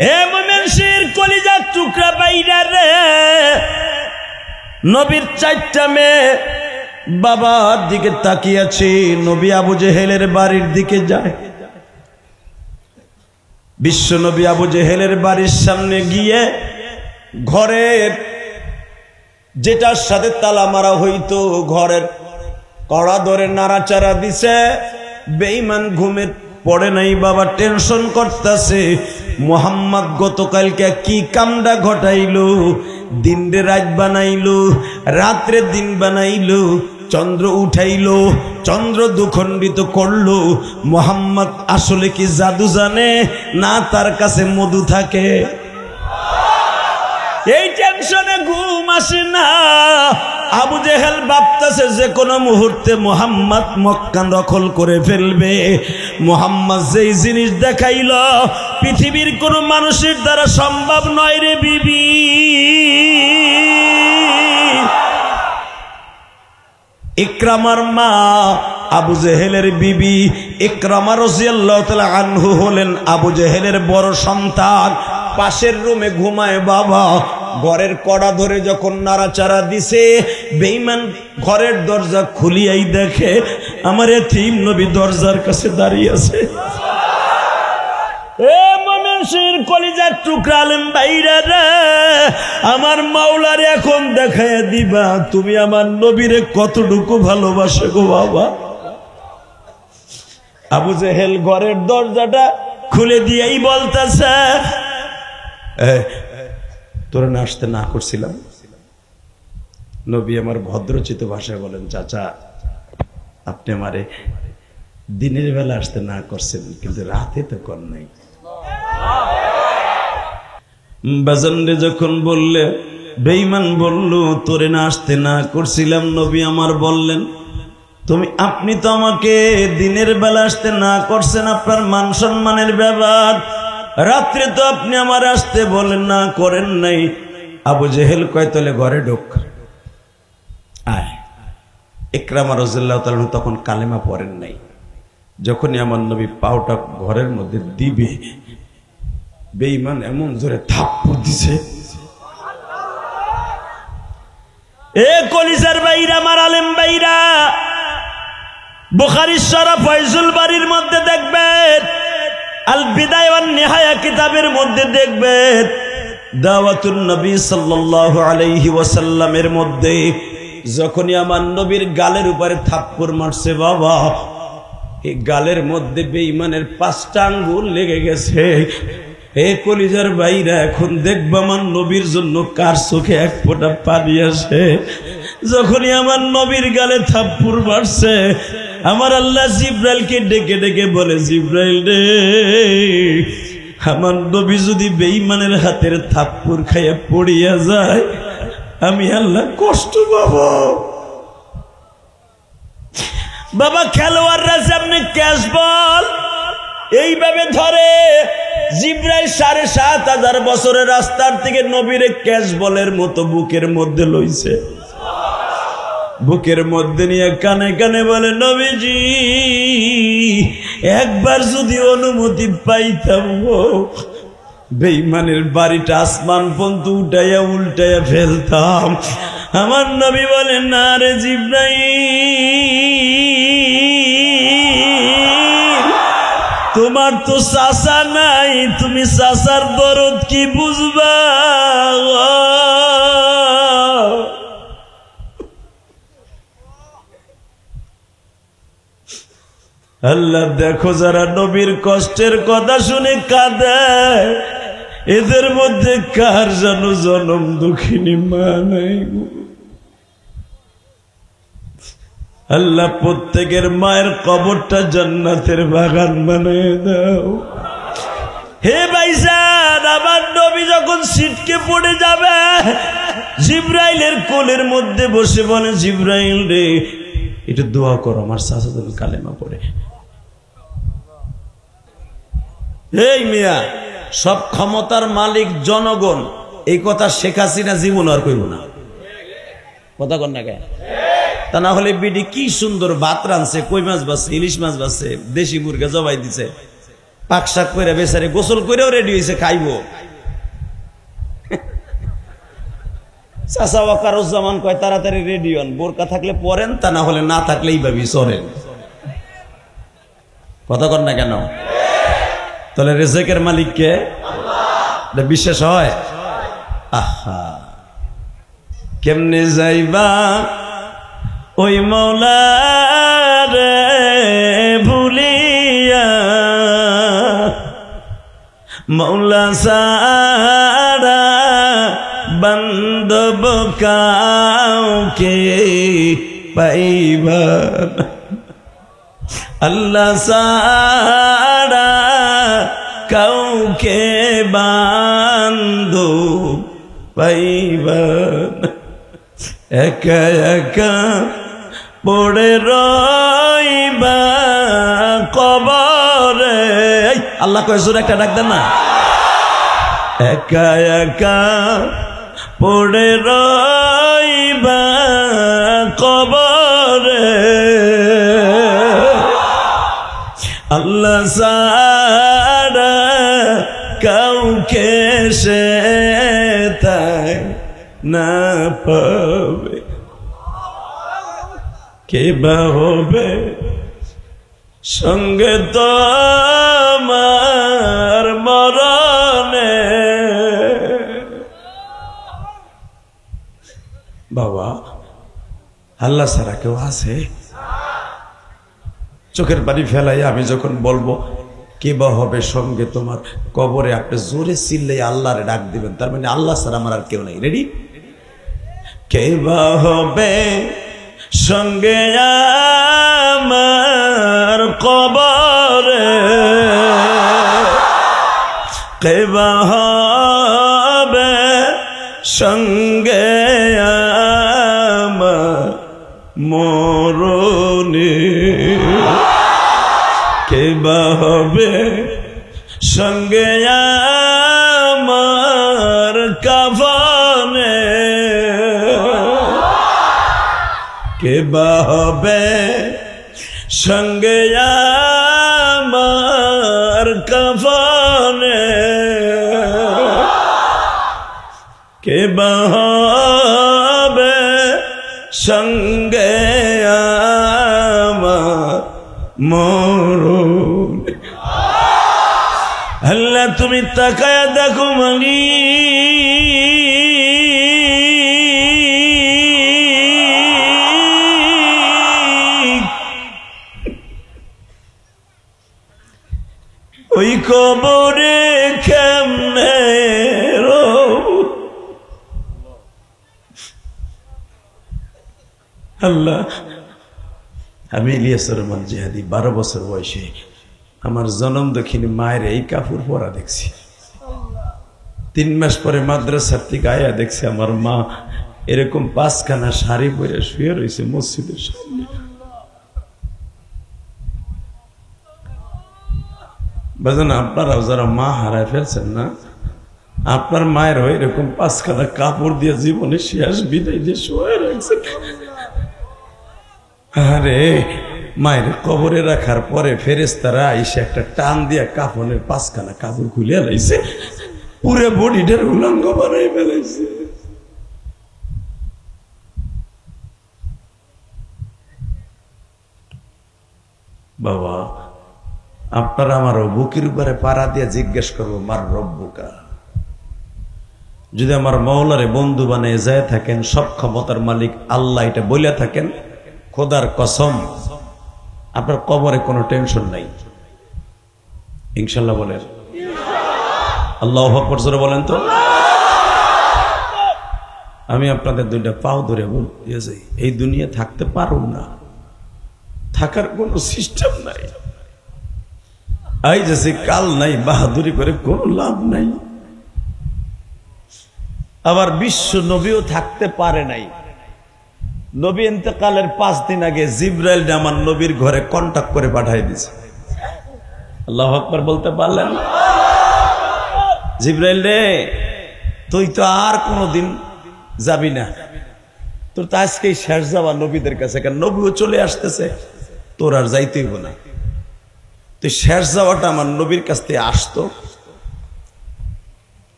হে মুমিনের কলিজার টুকরা বাইরা রে, নবীর চারটা মেয়ে বাবার দিকে তাকিয়ে আছে। নবী আবু জেহেলের বাড়ির দিকে যায়। বিশ্ব নবী আবু জেহেলের বাড়ির সামনে গিয়ে ঘরের যেটার সাথে তালা মারা হইতো ঘরের কড়া ধরে নাড়াচাড়া দিছে। বেঈমান ঘুমে পড়ে নাই, বাবা টেনশন করতেছে মোহাম্মদ গতকালকে কি কামটা ঘটাইলো, দিন রে রাত বানাইলো, রাত্রে দিন বানাইলো, চন্দ্র উঠাইলো, চন্দ্র দুখণ্ডিত করলো। মোহাম্মদ আসলে কি জাদু জানে না তার কাছে মধু থাকে? এই টেনশনে ঘুম আসে না। আবু জেহেল ভাবতেছে যে কোনো মুহূর্তে মোহাম্মদ মক্কা দখল করে ফেলবে। মোহাম্মদ যেই জিনিস দেখাইল পৃথিবীর কোনো মানুষের দ্বারা সম্ভব নয় রে বিবি। ইকরামার মা আবু জেহেলের বিবি ইকরামা রাদিয়াল্লাহু তাআলা আনহু হলেন আবু জেহেলের বড় সন্তান। পাশের রুমে ঘুমায় বাবা। ঘরের কড়া ধরে যখন নাড়াচাড়া দিছে, বেঈমান ঘরের দরজা খুলিয়াই দেখে আমার এতিম নবী দরজার কাছে দাঁড়িয়ে আছে। এ মুমিনের কলিজার টুকরা আলেম ভাইরা রে, আমার মাওলার এখন দেখায় দিবা তুমি আমার নবীরে কতটুকু ভালোবাসো গো বাবা। আবু জেহেল ঘরের দরজাটা খুলে দিয়েই বলতেছে, তোরা না আসতে না করছিলাম? নবী আমার ভদ্রচিত ভাষায় বলেন, চাচা আপনি আমারে দিনের বেলা আসতে না করছেন, কিন্তু রাতে তো কর নাই। বাজানরে যখন বললে বেঈমান বলল তোরে না আসতে না করছিলাম, নবী আমার বললেন আপনি তো আমাকে দিনের বেলা আসতে না করছেন, আপনার মান সম্মানের ব্যাপার, রাত্রে তো আপনি আমার আসতে বলেন না করেন নাই। আবু জেহেল কয় তলে ঘরে ঢোক আয়। ইকরামা রাদিয়াল্লাহু তাআলা তখন কালেমা পড়েন নাই। যখনই আমার নবী পাওটা ঘরের মধ্যে দিবে, বেঈমান এমন জোরে থাপ্পড় দিছে। এ কলিজার বাইরা, আমার আলেম বাইরা, বুখারী শরীফ ফয়জুল বাড়ির মধ্যে দেখবেন, আল বিদায়া ওয়ান নিহায়া কিতাবের মধ্যে দেখবেন, দাওয়াতুন নবী সাল্লাল্লাহু আলাইহি ওয়াসাল্লামের মধ্যে যখনই আমার নবীর গালের উপরে থাপ্পড় মারছে বাবা, এই গালের মধ্যে বেঈমানের 5টা আঙ্গুল লেগে গেছে। এ কলিজার বাইরা, এখন দেখবা আমার নবীর জন্য কার চোখে এক ফোঁটা পানি আসে। যখনই আমার নবীর গালে থাপ্পড় মারছে, আমার আল্লাহ জিব্রাইলকে ডেকে ডেকে বলে, জিব্রাইল রে, আমার নবী যদি বেঈমানের হাতের থাপ্পড় খাইয়া পড়িয়া যায়, আমি আল্লাহ কষ্ট পাবো। বাবা খেলোয়াড়রা যেমনি ক্যাচ বল এইভাবে ধরে, জিব্রাইল ৭,৫০০ বছরের রাস্তার থেকে নবীরে ক্যাচ বলের মতো বুকের মধ্যে লইছে। বুকের মধ্যে নিয়ে কানে কানে বলে, নবীজি একবার যদি অনুমতি পাইতাম, বেঈমানের বাড়িটা আসমান পর্যন্ত উঠাইয়া উল্টাইয়া ফেলতাম। আমার নবী বলে, না রে জিব্রাইল, তোমার তো চাচা নাই, তুমি চাচার দরদ কি বুঝবা? আল্লাহ দেখো, যারা নবীর কষ্টের কথা শুনে কাঁদে, এদের মধ্যে কার যেন জনম দুঃখিনী মা নাই। আল্লাহ প্রত্যেকের মায়ের কবরটা জান্নাতের বাগান বানিয়ে দাও। হে ভাইজান, আমার নবী যখন ছিটকে পড়ে যাবে, জিব্রাইলের কোলের মধ্যে বসে বলে, জিব্রাইল রে, একটু দোয়া করো আমার চাচা যেন কালেমা পড়ে। এই মিয়া, সব ক্ষমতার মালিক জনগণ, এই কথা শেখ হাসিনা জীবন আর কইব না। কথা কন না কে? তা না হলে বিডি কি সুন্দর ভাত রাঁধছে, কই মাছ বাসছে, ইলিশ মাছ বাসছে, দেশি মুরগা জবাই দিছে, পাকশাক করে বেচারি গোসল করেও রেডি হয়েছে, খাইব। চাচা ওয়াকারুজ্জামান কয় তাড়াতাড়ি রেডি হন, বোরকা থাকলে পরেন, তা না হলে না থাকলে এইভাবে চলেন। কথা কর না কেন? তাহলে রিজিকের মালিক কে? আল্লাহ। বিশেষ হয়? আহা, কেমনে যাইবা ওই মওলারে ভুলিয়া, মওলা সারা বান্ধব কাউকে পাইবা, আল্লাহ সারা কাউকে বান্ধব পাইবা, একা একা পড়ে রইবা কবরে। আল্লাহ কয় জোরে একটা ডাক দেন না। একা একা পড়ে রইবা কবরে, আল্লাহ সারা কাউকে সে তাই না পাবে, কে বা হবে সঙ্গে তোমার মরণে। বাবা, আল্লাহ ছাড়া কেউ আছে? চোখের পানি ফেলাই আমি যখন বলবো কে বা হবে সঙ্গে তোমার কবরে, আপনি জোরে চিল্লাই আল্লাহরে ডাক দিবেন, তার মানে আল্লাহ ছাড়া আমার আর কেউ নাই। রেডি? কে বা হবে সঙ্গে আমার কবরে, কে বা হবে সঙ্গে আমার মরণে, কে বা হবে সঙ্গে আমার কাফনে, কে বা হবে সঙ্গে আমার কাফনে, কে বা হবে সঙ্গে আমার মরণ। আল্লাহ তুমি তাকায়া দেখো মালিক, ওই কবরে কেমনে আল্লাহ। আমি ইলিয়াসুর রহমান জিহাদি 12 বছর বয়সে আমার জন্ম দক্ষিণী মায়ের এই কাপড় পরা দেখছি। 3 মাস পরে মাদ্রাসার থেকে আয়া দেখছি আমার মা এরকম 5খানা শাড়ি পরে শুয়ে রয়েছে মসজিদের সামনে। বাজান, আপনারাও যারা মা হারায় ফেলছেন না, আপনার মায়ের হয়ে এরকম 5খানা কাপড় দিয়ে জীবনে শেষ বিদায় দিয়ে শুয়ে রাখছেন। আরে মায়ের কবরে রাখার পরে ফেরেশতারা এসে একটা টান দিয়া কাফনের 5খানা কাপড় খুলে লাইছে, পুরো বডিটার উলঙ্গ বানাই ফেলাইছে। বাবা, আপনারা আমার বুকের উপরে পাড়া দিয়ে জিজ্ঞেস করবো মার রব্বুকা। যদি আমার মওলারে বন্ধু বানিয়ে যায় থাকেন, সব ক্ষমতার মালিক আল্লাহ এটা বলে থাকেন, খোদার কসম আপনার কবরে কোনো টেনশন নাই ইনশাল্লাহ। বলেন আল্লাহু আকবার, জোরে বলেন তো। আমি আপনাদের 2টা পাও ধরে বলতে যাই, এই দুনিয়া থাকতে পারুন না, থাকার কোনো সিস্টেম নাই। আই যে কাল নাই, বাহাদুরি করে কোনো লাভ নাই। আবার বিশ্ব নবীও থাকতে পারে নাই। নবী ইন্তেকালের 5 দিন আগে জিবরাইল আমার নবীর ঘরে কন্টাক্ট করে পাঠাই দিয়েছে। আল্লাহু আকবার বলতে পারলেন? জিবরাইল রে, তুই তো আর কোনোদিন যাবি না, তোর তো আজকেই শেষ যাওয়া নবীদের কাছে, কারণ নবীও চলে আসতেছে, তোর আর যাইতেই হবে না। তো শেষ যাওয়াটা আমার নবীর কাছ থেকে আসতো,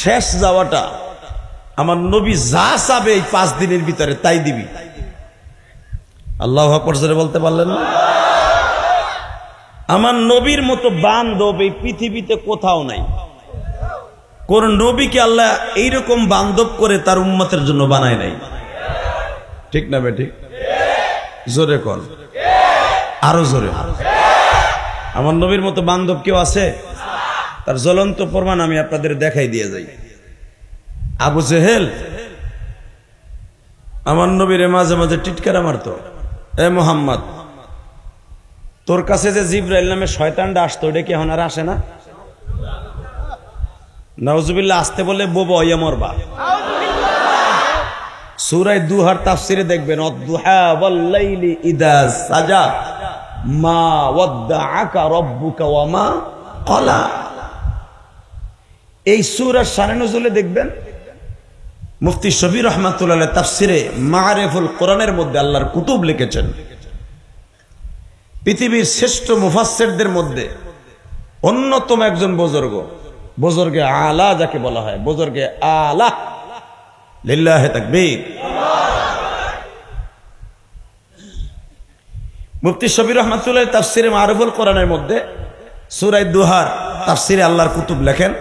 শেষ যাওয়াটা আমার নবী যা চাবে এই 5 দিনের ভিতরে তাই দিবি। আল্লাহু আকবার জোরে বলতে পারলেন না? আমার নবীর মতো বান্ধব এই পৃথিবীতে কোথাও নাই। কোন নবীকে আল্লাহ এইরকম বান্ধব করে তার উম্মতের জন্য বানায় নাই। ঠিক না বেঠিক? জোরে কর, আরো জোরে। আমার নবীর মতো বান্ধব কেউ আছে? তার জ্বলন্ত প্রমাণ আমি আপনাদের দেখাই দিয়ে যাই। আবু জেহেল আমার নবীর মাঝে মাঝে টিটকারা মারতো, এ মোহাম্মদ, তোর কাছে যে জিবরাইল নামে শয়তানটা আসতো ওটা কি এখন আর আসে না? নাউজুবিল্লাহ। আসতে বলে বোবা হইয়া মরবা। সূরা দুহার তাফসিরে দেখবেন, অদ্দুহা ওয়াল লাইলি ইযা সাজা মা ওয়াদ্দাআকা রাব্বুকা ওয়া মা ক্বালা। এই সূরার শানে নজুলে দেখবেন মুফতি শফি রহমাতুল্লাহ আলাইহি তাফসিরে মাআরিফুল কোরআনের মধ্যে আল্লাহর কুতুব লিখেছেন, পৃথিবীর শ্রেষ্ঠ মুফাসসিরদের মধ্যে অন্যতম একজন বুজুর্গ, বুজুর্গে আলা যাকে বলা হয়, বুজুর্গে আলা, লিল্লাহি তাকবীর। মুফতি শফি রহমাতুল্লাহ তাফসিরে মাআরিফুল কোরআনের মধ্যে সূরা দুহার তাফসিরে আল্লাহর কুতুব লেখেন,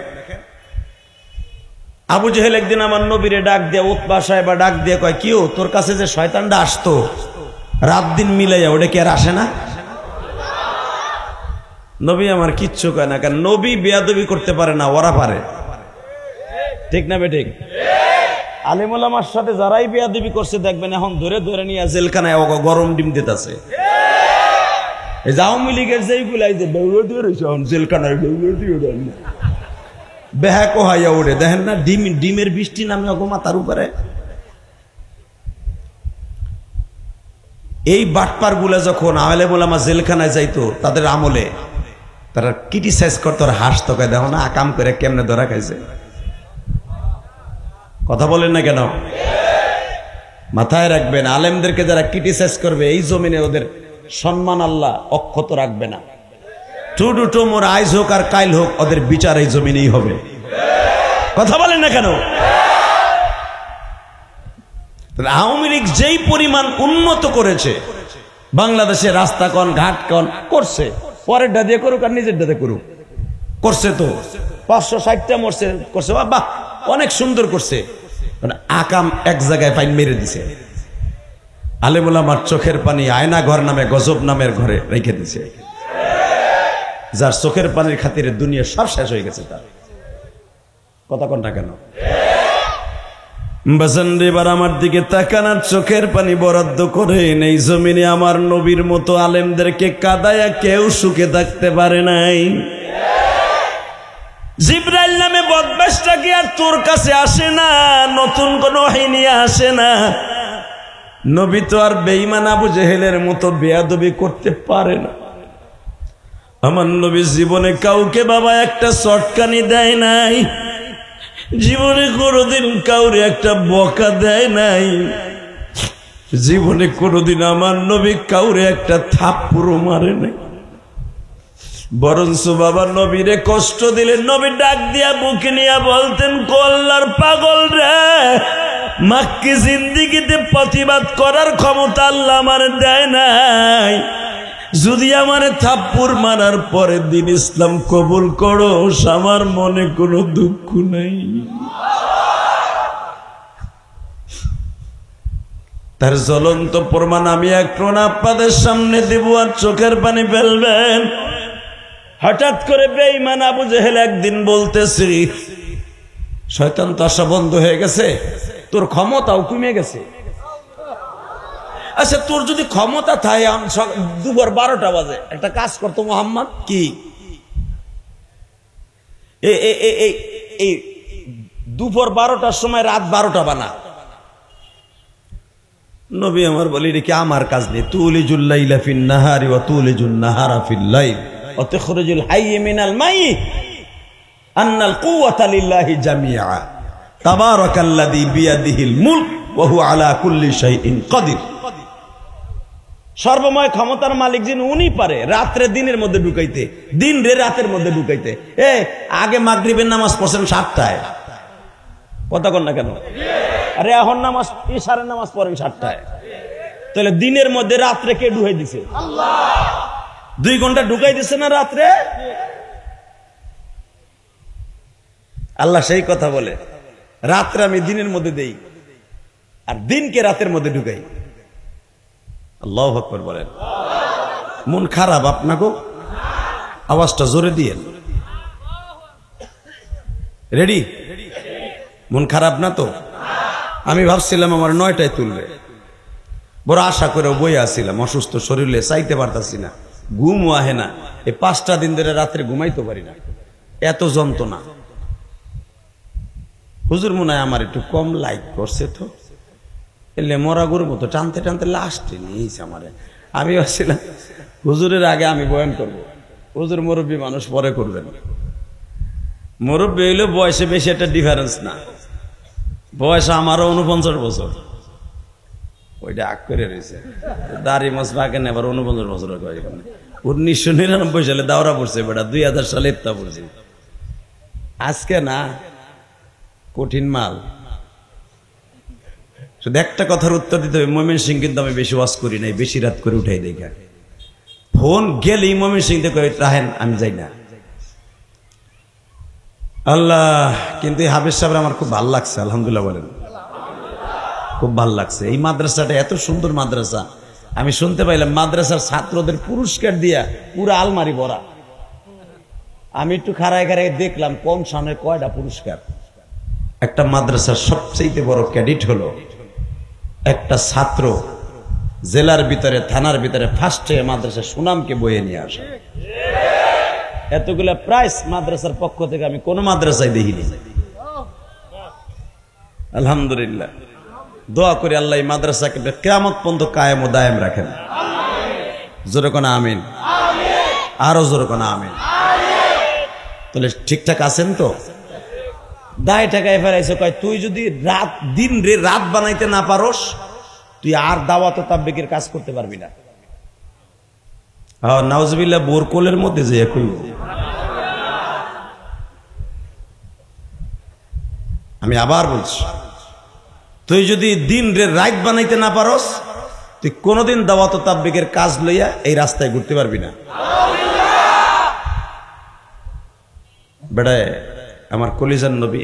আবু জেহেল একদিন আমার নবীরে ডাক দিয়ে, উতবা সাহেবা ডাক দিয়ে কয়, কিও তোর কাছে যে শয়তানটা আসতো রাত দিন মিলাইয়া ওটা কি আর আসে না? নবী আমার কিচ্ছু কয় না, কারণ নবী বেয়াদবি করতে পারে না, ওরা পারে। ঠিক না বেঠিক? আলেম ওলামার সাথে যারাই বেয়াদবি করছে দেখবেন এখন ধরে ধরে নিয়ে জেলখানায় গরম ডিম দিতেছে। এই যে আওয়ামী লীগের যেইগুলো জেলখানায় বেহাক হাইয়া ওড়ে, দেখেন না ডিমের বৃষ্টি নামে মাথার উপরে। এই বাটপার গুলা যখন আলেম ওলামা জেলখানায় যাইতো তাদের আমলে, তারা ক্রিটিসাইজ করতো আর হাসতো, কয় দেখো না আকাম করে কেমনে ধরা খাইছে। কথা বলেন না কেন? মাথায় রাখবেন, আলেমদেরকে যারা ক্রিটিসাইজ করবে এই জমিনে ওদের সম্মান আল্লাহ অক্ষত রাখবে না। টুডু টুমোর আইজ হোক আর কাইল হোক, ওদের বিচার এই জমিনেই হবে। কথা বলেন না কেন? আওয়ামী লীগ যেই পরিমাণ উন্নত করেছে বাংলাদেশে, রাস্তা কন ঘাট কন করছে, পরের ডা দিয়ে করুক আর নিজের ডাতে করুক, করছে তো 560টা মরছে করছে, বাহ অনেক সুন্দর করছে। আকাম এক জায়গায় পাইন মেরে দিছে। আলেম ওলামার চোখের পানি আয়না ঘর নামে গজব নামের ঘরে রেখে দিছে, যার চোখের পানির খাতিরে দুনিয়া সব শেষ হয়ে গেছে তার। কথা কোনটা কেন? বাজানবার আমার দিকে তাকানার চোখের পানি বরাদ্দ করে নেই জমিনে আমার নবীর মতো আলেমদেরকে কাদায়া কেউ সুখে থাকতে পারে নাই। জিবরাইল নামে বদমাশটা কি আর তোর কাছে আসে না? নতুন কোন ওহী নিয়ে আসে না। নবী তো আর বেঈমান আবু জেহেলের মতো বেয়াদবি করতে পারে না। আমার নবী জীবনে কাউকে বাবা একটা চটকানি দেয় নাই, জীবনে কোনোদিন কাউরে একটা বকা দেয় নাই, জীবনে কোনোদিন আমার নবী কাউরে একটা থাপ্পড়ও মারে নাই। বরঞ্চ বাবা নবীরে কষ্ট দিলে নবী ডাক দিয়া বুকে নিয়ে বলতেন, আল্লাহর পাগল রে, মাক্কি জিন্দিগিতে প্রতিবাদ করার ক্ষমতা আল্লাহ আমার দেয় নাই, যদি আমার থাপ্পড় মারার পরে দিন ইসলাম কবুল করো আমার মনে কোনো দুঃখ নাই। তার জ্বলন্ত প্রমাণ আমি এখন আপনাদের সামনে দেব, আর চোখের পানি ফেলবেন। হঠাৎ করে বেঈমান আবু জেহেল একদিন বলতেছি, শয়তান তো আসা বন্ধ হয়ে গেছে, তোর ক্ষমতাও কমে গেছে। আচ্ছা তোর যদি ক্ষমতা থাকে, দুপুর 12টা বাজে একটা কাজ করতো মোহাম্মদ, কি এই দুপুর 12টার সময় রাত 12টা বানা। নবী আমার বলি রে কি আমার কাজ নেই, তুলিজুল লাইলা ফিন নাহারি ওয়া তুলিজুন নাহারা ফিল লাইল ওয়া তুখরিজুল হাইয়্য মিনাল মাইয়্যিত আন্নাল কুওয়াতা লিল্লাহি জামিআ তাবারাকাল্লাযী বিয়াদিহিল মুলক ওয়া হুয়া আলা কুল্লি শাইইন কাদির। সর্বময় ক্ষমতার মালিক যিনি, উনি পারে রাত্রে দিনের মধ্যে ঢুকাইতে, দিন রে রাতের মধ্যে ঢুকাইতে। আগে মাগরিবের নামাজ পড়ছেন 7টায়, কথা কন না কেন? আরে এখন নামাজ ইশারের নামাজ পড়েন 7টায়, তাহলে দিনের মধ্যে রাত্রে কে ঢুকাই দিছে? আল্লাহ। 2 ঘন্টা ঢুকাই দিছে না রাত্রে? আল্লাহ সেই কথা বলে, রাত্রে আমি দিনের মধ্যে দেই আর দিনকে রাতের মধ্যে ঢুকাই। আল্লাহু আকবার বলেন। মন খারাপ আপনাকে? আওয়াজটা জোরে দিয়েন। রেডি? মন খারাপ না তো? আমি ভাবছিলাম আমার 9টায় তুলবে, বড় আশা করে বই আসছিলাম, অসুস্থ শরীরে চাইতে পারতাছি না, ঘুমও আহে না। এই 5টা দিন ধরে রাত্রে ঘুমাইতে পারি না, এত যন্ত্রণা। হুজুর মনে হয় আমার একটু কম লাইক করছে, তো এলে মরা গরুর মতো টানতে টানতে লাস্টে নিয়েছে আমারে। আমি ভাবছিলাম হুজুরের আগে আমি বয়ান করব, হুজুর মুরব্বী মানুষ পরে করবেন। মুরব্বী হইলে বয়সে বেশি একটা ডিফারেন্স না, বয়স আমারও 49 বছর, ওইটা আগ করে রয়েছে। দাড়ি মাছ বাঁকে না, এবার 49 বছর। 1999 সালে দাওরা পড়ছে বেটা, 2000 সালে ইফতা পড়ছে। আজকে না, কঠিন মাল। শুধু একটা কথার উত্তর দিতে হবে, ময়মনসিংহ কিন্তু আমি বেশি ওয়াজ করি নাই, বেশি রাত করে উঠাই দেখা। ফোন গেলেই ময়মনসিংহ থেকে রাহেন, আমি যাই না। আল্লাহ, কিন্তু এই হাফেজ সাহেব আমার খুব ভালো লাগছে, আলহামদুলিল্লাহ বলেন। খুব ভালো লাগছে। এই মাদ্রাসাটা এত সুন্দর মাদ্রাসা। আমি শুনতে পাইলাম মাদ্রাসার ছাত্রদের পুরস্কার দিয়া পুরো আলমারি ভরা। আমি একটু খাড়ায় খাড়ায় দেখলাম কোন সামনে কয়টা পুরস্কার। একটা মাদ্রাসার সবচেয়ে বড় ক্যাডেট হলো একটা ছাত্র জেলার ভিতরে, থানার ভিতরে ফার্স্টে মাদ্রাসার সুনামকে বয়ে নিয়ে আসা। এতগুলা প্রাইজ মাদ্রাসার পক্ষ থেকে আমি কোন মাদ্রাসায় দেখিনি। আলহামদুলিল্লাহ, দোয়া করি আল্লাহ এই মাদ্রাসাকে কিয়ামত পর্যন্ত কায়েম ও দায়েম রাখেন। জোরে কোন আমিন, আরো জোরে কোন আমিন। তাহলে ঠিকঠাক আছেন তো? দায় টাকায় ফেরাইছে, কয় তুই যদি রাত দিন রে রাত বানাইতে না পারস, তুই আর দাওয়াত তাবলীগের কাজ করতে পারবি না। নাউজুবিল্লাহ, বোরকোলের মধ্যে যে কইব। আমি আবার বলছি, তুই যদি দিন রে রাত বানাইতে না পারস, তুই কোনদিন দাওয়াত তাবলীগের কাজ লইয়া এই রাস্তায় ঘুরতে পারবি না। বেড়ায় আমার কলিজার নবী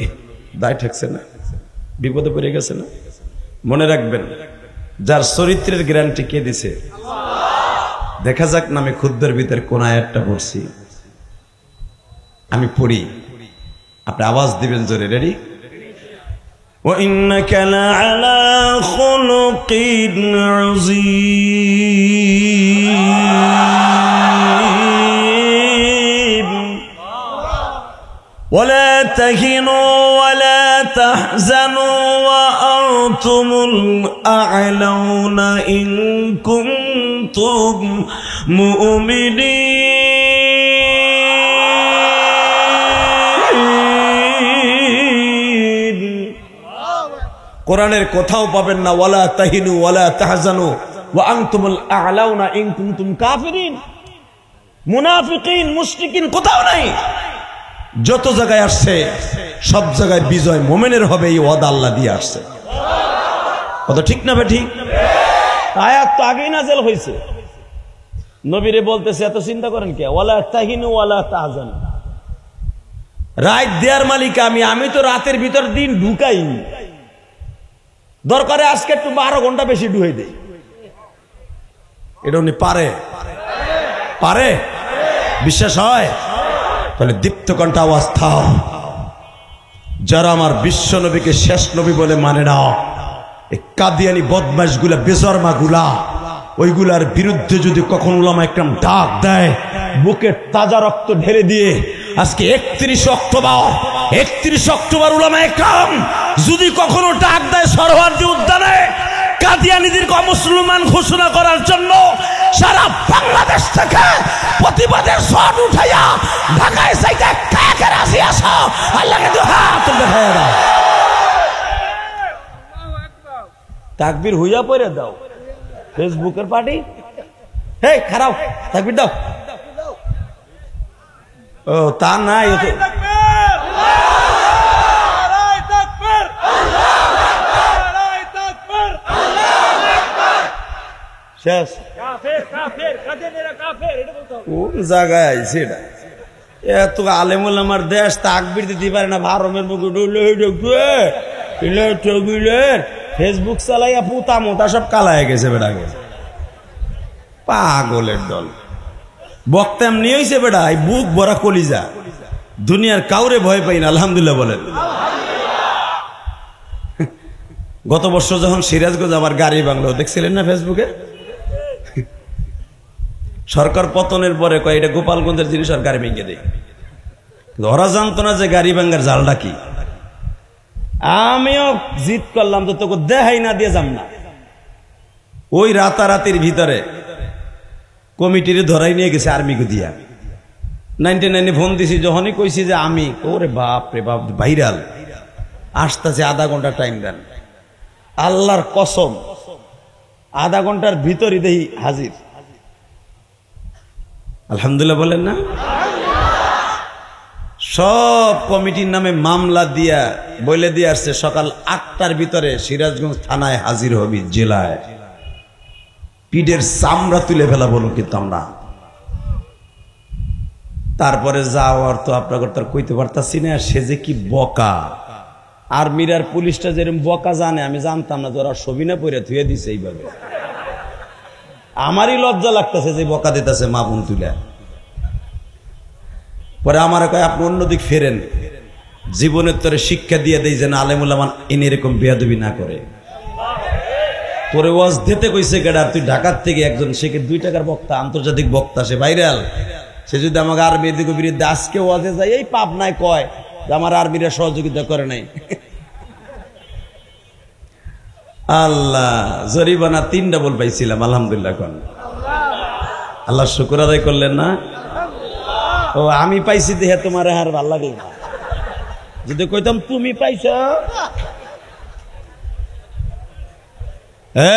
দায় ঠেকছে না, বিপদে পড়ে গেছে না? মনে রাখবেন, যার চরিত্রের গ্যারান্টি কে দিছে? দেখা যাক না। আমি খুদ্দের ভিতরে কোন আয়াতটা পড়ছি, আমি পড়ি, আপনি আওয়াজ দিবেন জোরে। রেডি? وَإِنَّكَ لَعَلَى خُلُقٍ عَظِيمٍ وَلَا تَهِنُوا وَلَا تَحْزَنُوا وَأَنْتُمُ الْأَعْلَوْنَ إِن كُنتُم مُؤْمِنِينَ। কোরআনের কোথাও পাবেন না ওয়ালা তাহিনু ওয়ালা তাহজানু ওয়া আনতুমুল আ'লাউনা ইন কুনতুম কাফিরিন। মুনাফিকিন, মুশরিকিন কোথাও নাই। যত জায়গায় আসছে সব জায়গায় বিজয় মুমিনের হবে, এই ওয়াদা আল্লাহ দিয়ে আসছে। কথা ঠিক না বে ঠিক? আয়াত তো আগেই নাযিল হয়েছে, নবীরে বলতেছে এত চিন্তা করেন কে? ওয়ালা তাহিনু ওয়ালা তাহজানু। রাত দেয়ার মালিক আমি তো রাতের ভিতর দিন ঢুকাই, দরকারে আজকে একটু 12 ঘন্টা বেশি ঢুকাই দেই। এটা উনি পারে, পারে, বিশ্বাস হয়? তাহলে দীপ্ত কণ্ঠে আওয়াজ দাও, যারা আমার বিশ্ব নবীকে শেষ নবী বলে মানে না, এই কাদিয়ানি বদমাশ গুলা, বেজরমা গুলা, ওইগুলার বিরুদ্ধে যদি কখন উলামা একরাম ডাক দেয়, বুকে তাজা রক্ত ঢেলে দিয়ে আজকে 31 অক্টোবর উলামা একরাম যদি কখনো ডাক দেয় সরোয়ার্দী উদ্যানে কাদিয়ানীদের মুসলমান ঘোষণা করার জন্য, সারা বাংলাদেশ থেকে প্রতিবাদের শট উঠাইয়া ঢাকায় যাইতে কাকে রাজি আসো? আল্লাহকে দুই হাত দেখাইয়া দাও, তাকবীর হইয়া পড়ে দাও। ফেসবুকের পার্টি এই খারাপ তাকবীর দাও। ও তা নাই, শেষ কোন জায়গায় আইছে এটা? এত আলেমুল আমার দেশ তাকবীর দিতে পারে না, ভারমের মুখে ফেসবুক চালাইয়া পুতা মোতা সব কালায় গেছে বেটাকে, পাগলের দল। বক্তা এমনি হয়েছে বেটা, এই বুক ভরা কলিজা, দুনিয়ার কাউরে ভয় পাই না, আলহামদুলিল্লাহ বলেন। গত বছর যখন সিরাজগঞ্জ আমার গাড়ি বাংলো দেখছিলেন না ফেসবুকে, সরকার পতনের পরে কয় এটা গোপালগঞ্জের জিনিস আর গাড়ি ভেঙে দেয়। ওরা জানতো না যে গাড়ি ভাঙ্গার জালটা কি। আমিও জিদ করলাম তো তোকে দেখাই না দিয়ে যাম না। ওই রাতারাতির ভিতরে কমিটির ধরাই নিয়ে গেছে আর্মিকে দিয়া। 99 ফোন দিছি, যখনই কইছি যে আমি, ওরে বাপ রে বাপ ভাইরাল আসতেছে, আধা ঘন্টা টাইম দেন। আল্লাহর কসম আধা ঘন্টার ভিতরই দেখি হাজির। আলহামদুলিল্লাহ বলেন না। সব কমিটির নামে মামলা দিয়া বলে দিয়ে আসছে সকাল 8টার ভিতরে সিরাজগঞ্জ থানায় হাজির হবি, জেলায় পিঠের চামড়া তুলে ফেলা বলুন, কিন্তু আমরা তারপরে যাওয়ার তো আপনাকে তার কইতে পারতাছি না। সে যে কি বকা, আর্মির আর পুলিশটা যেরকম বকা জানে আমি জানতাম না, যারা সবিনা পরে ধুয়ে দিছে এইভাবে। আমারই লজ্জা লাগতেছে যে বকা দিতেছে মা বোন তুলে। পরে আমার কয় আপনি অন্যদিক ফেরেন, জীবনের তরে শিক্ষা দিয়ে দেয় যেন আলেমুল্লাহ এনে এরকম বেয়াদবি না করে। তোরে ওয়াজ দিতে কইছে কেডা? তুই ঢাকার থেকে একজন, সে 2 টাকার বক্তা, আন্তর্জাতিক বক্তা, সে ভাইরাল। সে যদি আমাকে আর্মির দিকে বিরুদ্ধে আজকে ওয়াজে যায়, এই পাপ নাই কয় যে আমার আর্মিরা সহযোগিতা করে নাই। আল্লাহ জরিমানা 3 ডাবল পাইছিলাম, আলহামদুলিল্লাহ। কোন আল্লাহ শুকর আদায় করলেন না? ও আমি পাইছি দেখে তোমার আর ভাল লাগলো না। যদি কইতাম তুমি পাইছ,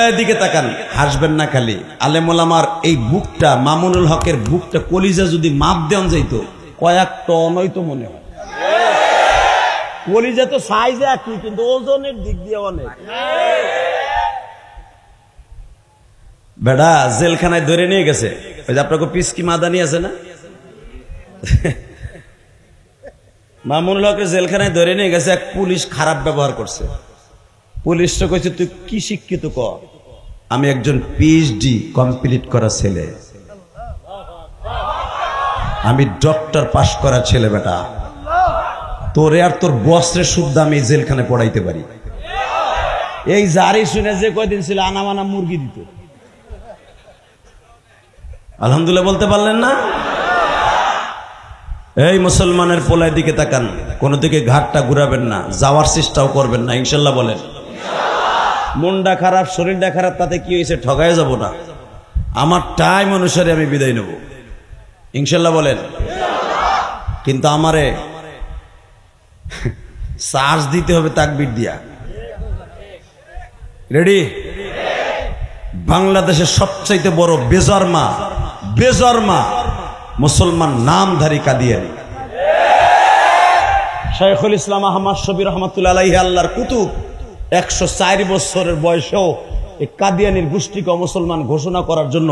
এদিকে তাকান, হাসবেন না খালি। আলেমুল আমার এই বুকটা, মামুনুল হকের বুকটা, কলিজা যদি মাপ দেওয়া যাইত কয়েক টন হইতো মনে হয়। কলিজা তো সাইজ একই, কিন্তু ওজনের দিক দিয়ে অনেক। বেড়া জেলখানায় ধরে নিয়ে গেছে, ওই যে আপনাকে পিসকি মাদানি আছে না, মামুনুল হকের জেলখানায় ধরে নিয়ে গেছে। এক পুলিশ খারাপ ব্যবহার করছে। পুলিশটা কইছে তুই কি শিক্ষিত? ক আমি একজন পিএইচডি কমপ্লিট করা ছেলে, আমি ডক্টর পাশ করা ছেলে। বেটা তোরে আর তোর বসরে শুদ্ধ আমি জেলখানায় পড়াইতে পারি। এই জারি শুনে যে কয়দিন ছিল আনামানা মুরগি দিত। আলহামদুলিল্লাহ বলতে পারলেন না? এই মুসলমানের পোলায় দিকে তাকান, কোন দিকে ঘাটটা ঘুরাবেন না, যাওয়ার চেষ্টাও করবেন না, ইনশাল্লাহ বলেন। মনটা খারাপ, শরীরটা খারাপ, তাতে কি হয়েছে? ঠগায় যাব না। আমার টাইম অনুসারে আমি বিদায় নেব, ইনশাল্লাহ বলেন। কিন্তু আমারে চার্জ দিতে হবে তাকবীর দিয়া। রেডি? বাংলাদেশের সবচাইতে বড় বেজরমা মুসলমান নামধারী কাদিয়ানী শাইখুল ইসলাম আহমদ শফি রহমাতুল্লাহ আলাইহি, আল্লাহর কুতুব, 104 বছরের বয়সেও এই কাদিয়ানির গোষ্ঠীকে মুসলমান ঘোষণা করার জন্য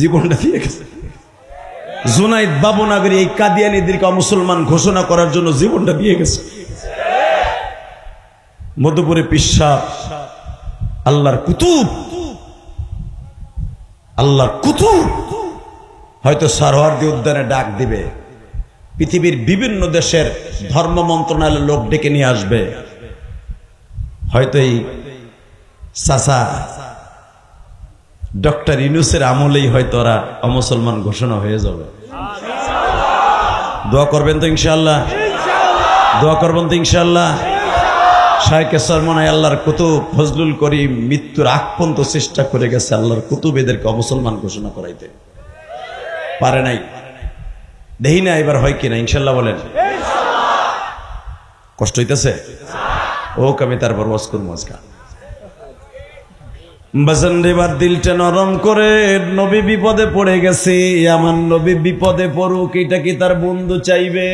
জীবনটা দিয়ে গেছে। জুনাইদ বাবুনগরী এই কাদিয়ানীদেরকে মুসলমান ঘোষণা করার জন্য জীবনটা দিয়ে গেছে। মধুপুরে পিসা আল্লাহর কুতুব হয়তো সারোয়ার্দী উদ্যানে ডাক দিবে, পৃথিবীর বিভিন্ন দেশের ধর্ম মন্ত্রণালয়ের লোক ডেকে নিয়ে আসবে, হয়তো এই চাচা ডক্টর ইউনূসের আমলেই হয়তো ওরা অমুসলমান ঘোষণা হয়ে যাবে। দোয়া করবেন তো ইনশাআল্লাহ? দোয়া করবেন তো ইনশাআল্লাহ? শাইখে সরমনায় আল্লাহর কুতুব ফজলুল করিম মৃত্যুর আগ পর্যন্ত চেষ্টা করে গেছে আল্লাহর কুতুব এদেরকে অমুসলমান ঘোষণা করাইতে পারে নাই। দেখি না এবার হয় কিনা, ইনশাল্লাহ বলেন। কষ্ট হইতেছে? ও আমি তারপর ওয়াজ করবো আজকে। বাজান এবার দিলটা নরম করে, নবী বিপদে পড়ে গেছে, আমার নবী বিপদে পড়ুক এটা কি তার বন্ধু চাইবে?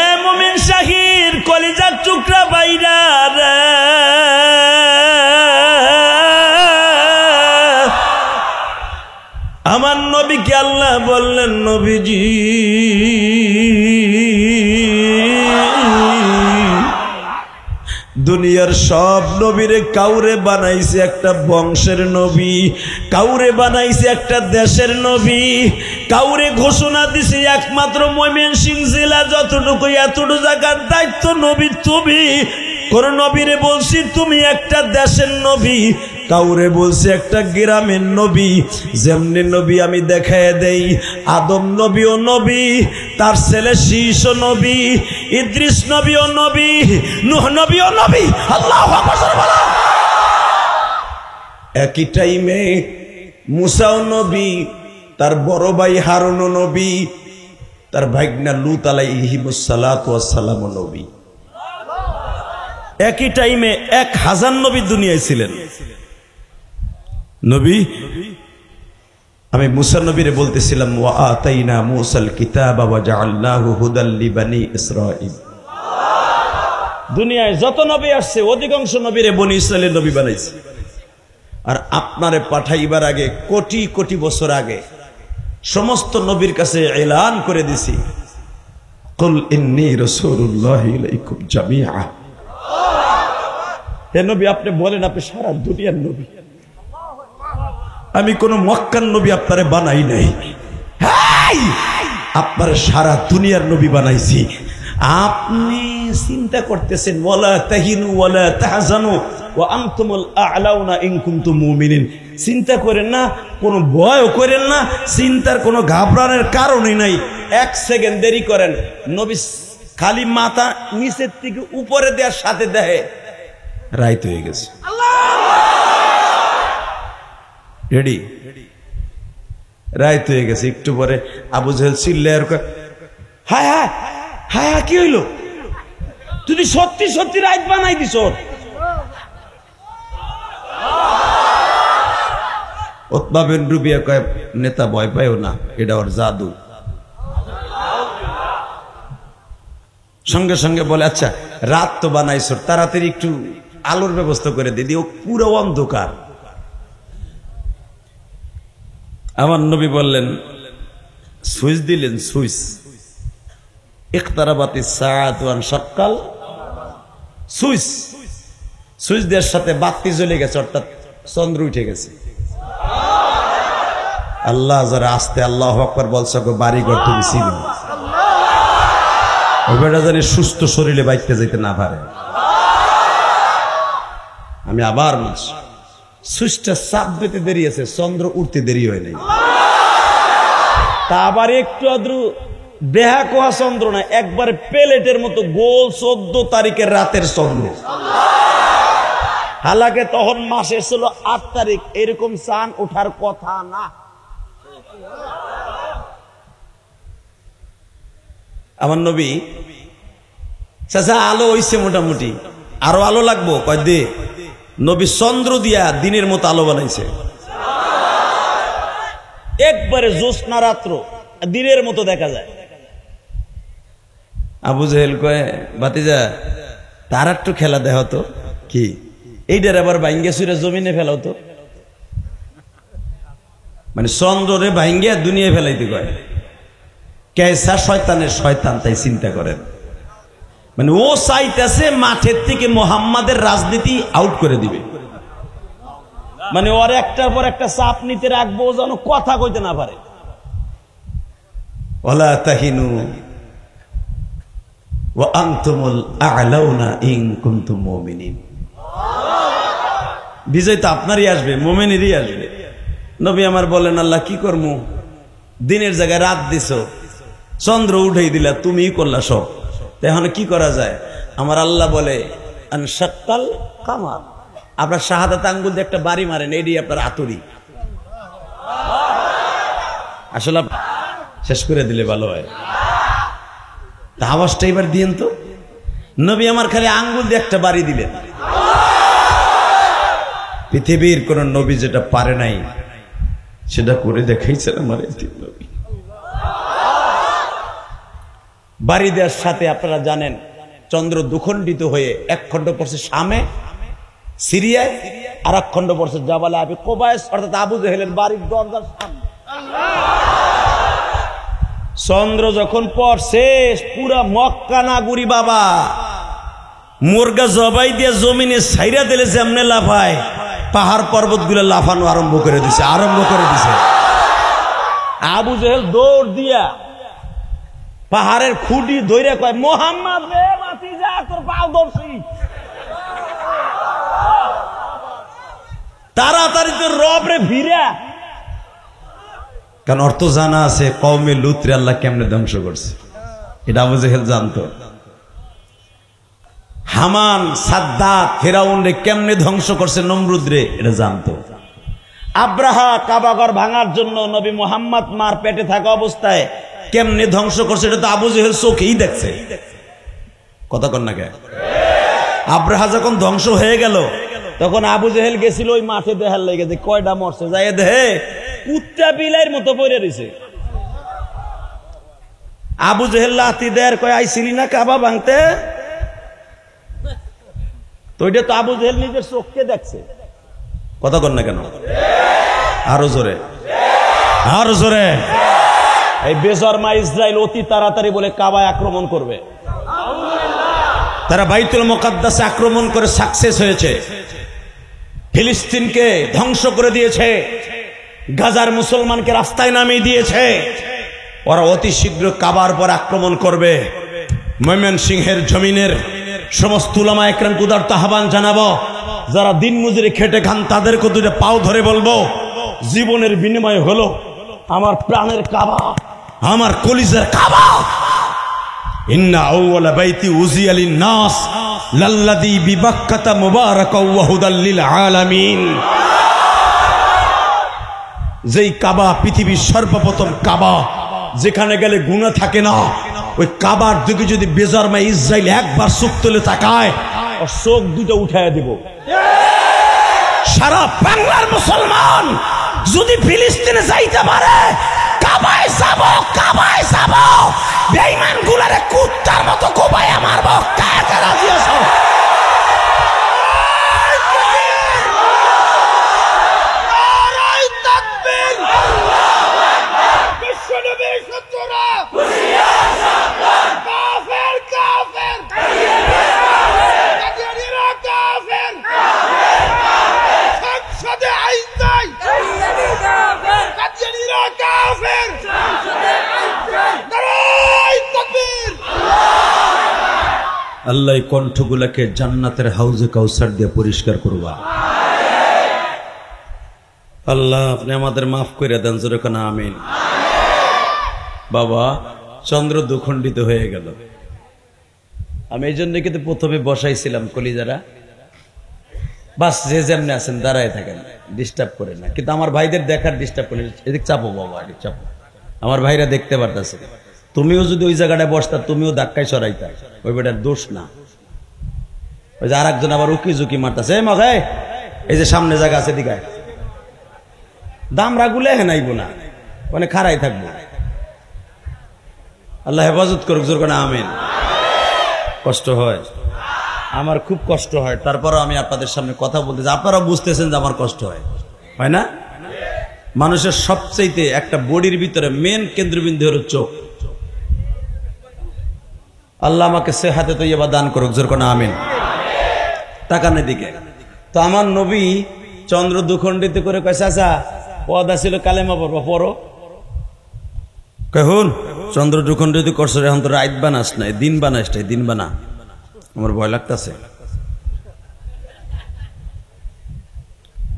এ মুমিন শাহির কলিজার টুকরা বাইরা রে, আমার নবীকে আল্লাহ বললেন, নবীজি দুনিয়ার সব নবীরে কাউরে বানাইছে একটা বংশের নবী, কাউরে বানাইছে একটা দেশের নবী, কাউরে ঘোষণা দিছে একমাত্র ময়মনসিংহ জেলা যতটুকু এতটুকু জায়গার দায়িত্ব নবী তুমি। কোন নবীরে বলছি তুমি একটা দেশের নবী, কাউরে বলছি একটা গ্রামের নবী। যেমনি নবী আমি দেখায় দেই, আদম নবীও নবী, তার ছেলে শীষ নবী, ইদ্রিস নবীও নবী, নূহ নবীও নবী। আল্লাহু আকবার। একই টাইমে মুসাও নবী, তার বড় ভাই হারুন নবী, তার ভাগনা লূত আলাইহিস সালাতু ওয়াস সালাম নবী। একই টাইমে 1000 নবী দুনিয়ায় ছিলেন। নবী আমি মুসা নবীরে বলতেছিলাম, ওয়া আতাইনা মুসাল কিতাবা ওয়া জাআলনাহু হুদাল লিবানি ইসরাঈল। দুনিয়ায় যত নবী আসছে অধিকাংশ নবীরে বনি ইসরাইলের নবী বানাইছে। আর আপনারে পাঠাইবার আগে কোটি কোটি বছর আগে সমস্ত নবীর কাছে এলান করে দিছি, কুল ইন্নী রাসূলুল্লাহি ইলাইকুম জামিআ। হে নবী আপনি বলেন আপনি সারা দুনিয়ার নবী, আমি কোন মক্কার নবী আপনারে বানাই নাই, আপনার সারা দুনিয়ার নবী বানাইছি। আপনি চিন্তা করতেছেন ওয়ালা তাহিনু ওয়ালা তাহজানু ওয়া আনতুমুল আ'লাউনা ইন কুনতুম মুমিনিন। চিন্তা করেন না, কোনো ভয়ও করেন না, চিন্তার কোনো ঘাবড়ানোর কারণই নাই। 1 সেকেন্ড দেরি করেন, নবী খালি মাথা নিচের থেকে উপরে দেওয়ার সাথে দেখে রাইত হয়ে গেছে। রেডি, রাইত হয়ে গেছে। একটু পরে আবু জাহেল চিল্লায়, হায় হায় হায় হায়, কি হইলো? তুই সত্যি সত্যি রাইত বানাই দিছ। উতবা বিন রুবিয়া কয়, নেতা ভয় পায়ও না, এটা ওর জাদু। সঙ্গে সঙ্গে বলে, আচ্ছা রাত তো বানাইছ, তাড়াতাড়ি একটু আলোর ব্যবস্থা করে দিদি, ও পুরো অন্ধকার। আমার নবী বললেন, সুইচ দিলেন, সুইচ, ইকতারাবাতিস সাআতু ওয়ান শাক্কাল, সুইচ, সুইচ দেওয়ার সাথে বাতি জ্বলে গেছে, অর্থাৎ চন্দ্র উঠে গেছে। আল্লাহ যারা আসতে আল্লাহু আকবার বলছে, বাড়ি ঘর তুমি চিনো, ওই বেটা জানি সুস্থ শরীরে বাইতে যেতে না পারে। আমি আবার বলছি, সুইচটা চাপ দিতে দেরি আছে, চন্দ্র উঠতে দেরি হয় নাই। তা আবার একটু আদ্রু বেহা কোয়া চন্দ্র না, একবার প্লেটের মতো গোল 14 তারিখের রাতের চন্দ্র। হালাকে তখন মাসের ছিল 8 তারিখ, এরকম চাঁদ ওঠার কথা না। আমার নবী, চাচা আলো হইছে মোটামুটি, আরো আলো লাগবো, কয় দে। নবী চন্দ্র দিয়া দিনের মতো আলো বানাইছে, একবারে জ্যোৎস্না রাত্র দিনের মতো দেখা যায়। আবু জাহেল কয়, ভাতিজা তার একটু খেলা দেহ তো, কি এইটার আবার ভাঙ্গিয়া সুরে জমিনে ফেলাও তো। মানে চন্দ্ররে ভাঙ্গিয়া দুনিয়া ফেলাইতে কয়। কেসা শয়তানের শয়তান, তাই চিন্তা করেন। মানে ও চাইতেছে মাঠের থেকে মোহাম্মদের রাজনীতি আউট করে দিবে। মানে ওর একটার পর একটা চাপ নিতে রাখবো, যেন কথা কইতে না পারে। ওয়ালা তাহিনু ওয়া আনতুমুল আ'লাউনা ইন কুনতুম মুমিনিন। বিজয় তো আপনারই আসবে, মুমিনেরই আসবে। নবী আমার বলেন, আল্লাহ কি করবো, দিনের জায়গায় রাত দিছো, চন্দ্র উঠাই দিলা, তুমিই করলা সব, এখন কি করা যায়? আমার আল্লাহ বলে, আনশাক্কাল কামার, আপনার শাহাদাত আঙ্গুল দিয়ে একটা বাড়ি মারেন, এডি আপনার আতুরি। আসলে শেষ করে দিলে ভালো হয়, আওয়াজটা এবার দিয়েন তো। নবী আমার খালি আঙ্গুল দিয়ে একটা বাড়ি দিলেন, পৃথিবীর কোন নবী যেটা পারে নাই সেটা করে দেখাইছেন আমার এই তিন নবী। বাড়ি দেওয়ার সাথে আপনারা জানেন চন্দ্র দুখণ্ডিত হয়ে এক খণ্ড পড়ছে শামে সিরিয়ায়, আর এক খণ্ড পড়ছে জাবালে আবি কুবাইস অর্থাৎ আবু জেহেলের বাড়ির দরজার সামনে। চন্দ্র যখন পড়ছে পুরা মক্কা নাগুরি বাবা মুরগা জবাই দিয়ে জমিনে ছাইরা দিলে যেমনে লাফায়, পাহাড় পর্বত গুলো লাফানো আরম্ভ করে দিছে। আবু জেহেল দৌড় দিয়া পাহাড়ের খুঁটি ধরে কয়, মোহাম্মদ রে ভাতিজা তোর পাও ধরছি, তাড়াতাড়ি তোর রব রে ভিড়া। কারণ অর্থ জানা আছে কওমে লুতরে আল্লাহ কেমনে ধ্বংস করছে, এটা আবু জেহেল জানতো। হামান সাদ্দাত ফেরাউন রে কেমনে ধ্বংস করছে নমরুদ রে, এটা জানতো। আব্রাহা কাবাঘর ভাঙার জন্য নবী মুহাম্মদ মার পেটে থাকা অবস্থায় কেমনে ধ্বংস করছে, এটা তো আবু জেহেল চোখেই দেখছে। কথা কন না কে? আব্রাহা যখন ধ্বংস হয়ে গেল তখন আবু জেহেল গেছিল ওই মাঠে দেখার লেগে যে কয়টা মরছে, যাই দেহে কুত্তা বিলাইয়ের মতো পড়ে রয়েছে। আবু জেহেল লাথি দেয় কয়, আইছিলি না কাবা ভাঙতে? তো এটা তো আবু জেহেল নিজের চোখকে দেখছে। কথা কন না কেন? আরো জোরে, আরো জোরে। এই বেজরমা ইসরায়েল অতি তাড়াতাড়ি বলে কাবায় আক্রমণ করবে। তারা বাইতুল মুকাদ্দাসে আক্রমণ করে সাকসেস হয়েছে, ফিলিস্তিনকে ধ্বংস করে দিয়েছে, গাজার মুসলমানকে রাস্তায় নামিয়ে দিয়েছে। ওরা অতি শীঘ্র কাবার পর আক্রমণ করবে। ময়মনসিংহের জমিনের সমস্ত উলামা একরামকে উদারত আহ্বান জানাবো, যারা দিন মজুরি খেটে খান তাদেরকে দুটো পাও ধরে বলবো, জীবনের বিনিময় হলো আমার প্রাণের কাবা, আমার কলিজার কাবা। ইন্না আউওয়ালা বাইতি উযিয়া লিন-নাস লাল্লাযী বিবাক্কাতা মুবারাকাও ওয়া হুদাল লিল আলামিন। যেই কাবা পৃথিবীর সর্বপ্রথম কাবা, যেখানে গেলে গুনাহ থাকে না, ওই কাবার দিকে যদি বেজরমা ইসরায়েল একবার চোখ তুলে তাকায়, ওর চোখ দুটো উঠায় দিব। সারা বাংলার মুসলমান যদি ফিলিস্তিনে যাইতে পারে, কাবায় যাব, কাবায় যাব, বেঈমান গুলারে কুত্তার মতো কোবায় মারবো। কাকে রাজি আছো? আল্লাহ কণ্ঠগুলাকে জান্নাতের হাউজে কাউসার দিয়ে পরিষ্কার করবা। আল্লাহ আপনি আমাদের মাফ করে দেন, জোরে কোন আমিন। বাবা চন্দ্র দুখণ্ডিত হয়ে গেল। আমি এই জন্য কিন্তু প্রথমে বসাইছিলাম কলিজারা, বাস যে যেমনি আছেন দাঁড়ায় থাকেন, ডিস্টার্ব করে না। কিন্তু আমার ভাইদের দেখার ডিস্টার্ব করে, এদিক চাপো বাবা, এদিক চাপো। আমার ভাইরা দেখতে পারতেছে, তুমিও যদি ওই জায়গাটায় বসতা তুমিও ধাক্কায় সরাইতা, ওই বেটার দোষ না। ওই যে আর একজন আবার উকি ঝুঁকি মারতেছে, মগাই এই যে সামনে জায়গা আছে দিঘায়, দামরা গুলে হেনাইব না, মানে খাড়াই থাকবো। আল্লাহ হেফাজত করুক, জোর করে আমিন। কষ্ট হয়, আমার খুব কষ্ট হয়, তারপরও আমি আপনাদের সামনে কথা বলতেছি, আপনারা বুঝতেছেন যে আমার কষ্ট হয়, হয় না? মানুষের সবচেয়ে একটা বডির ভিতরে মেন কেন্দ্রবিন্দু হলো চোখ। আল্লাহ আমাকে সেহাতে তৈয়বা দান করুক, জোর করে আমিন। তাকানের দিকে তো আমার নবী চন্দ্র দুখণ্ডিত করে কয়, চাচা পদা ছিল কালেমা পড়বো, পড়ো। কহুন চন্দ্র দুখণ্ডিত করছো, এখন তো রাত বানাস নাই, দিন বানাস নাই, দিন বানা। আমার ভয় লাগতেছে।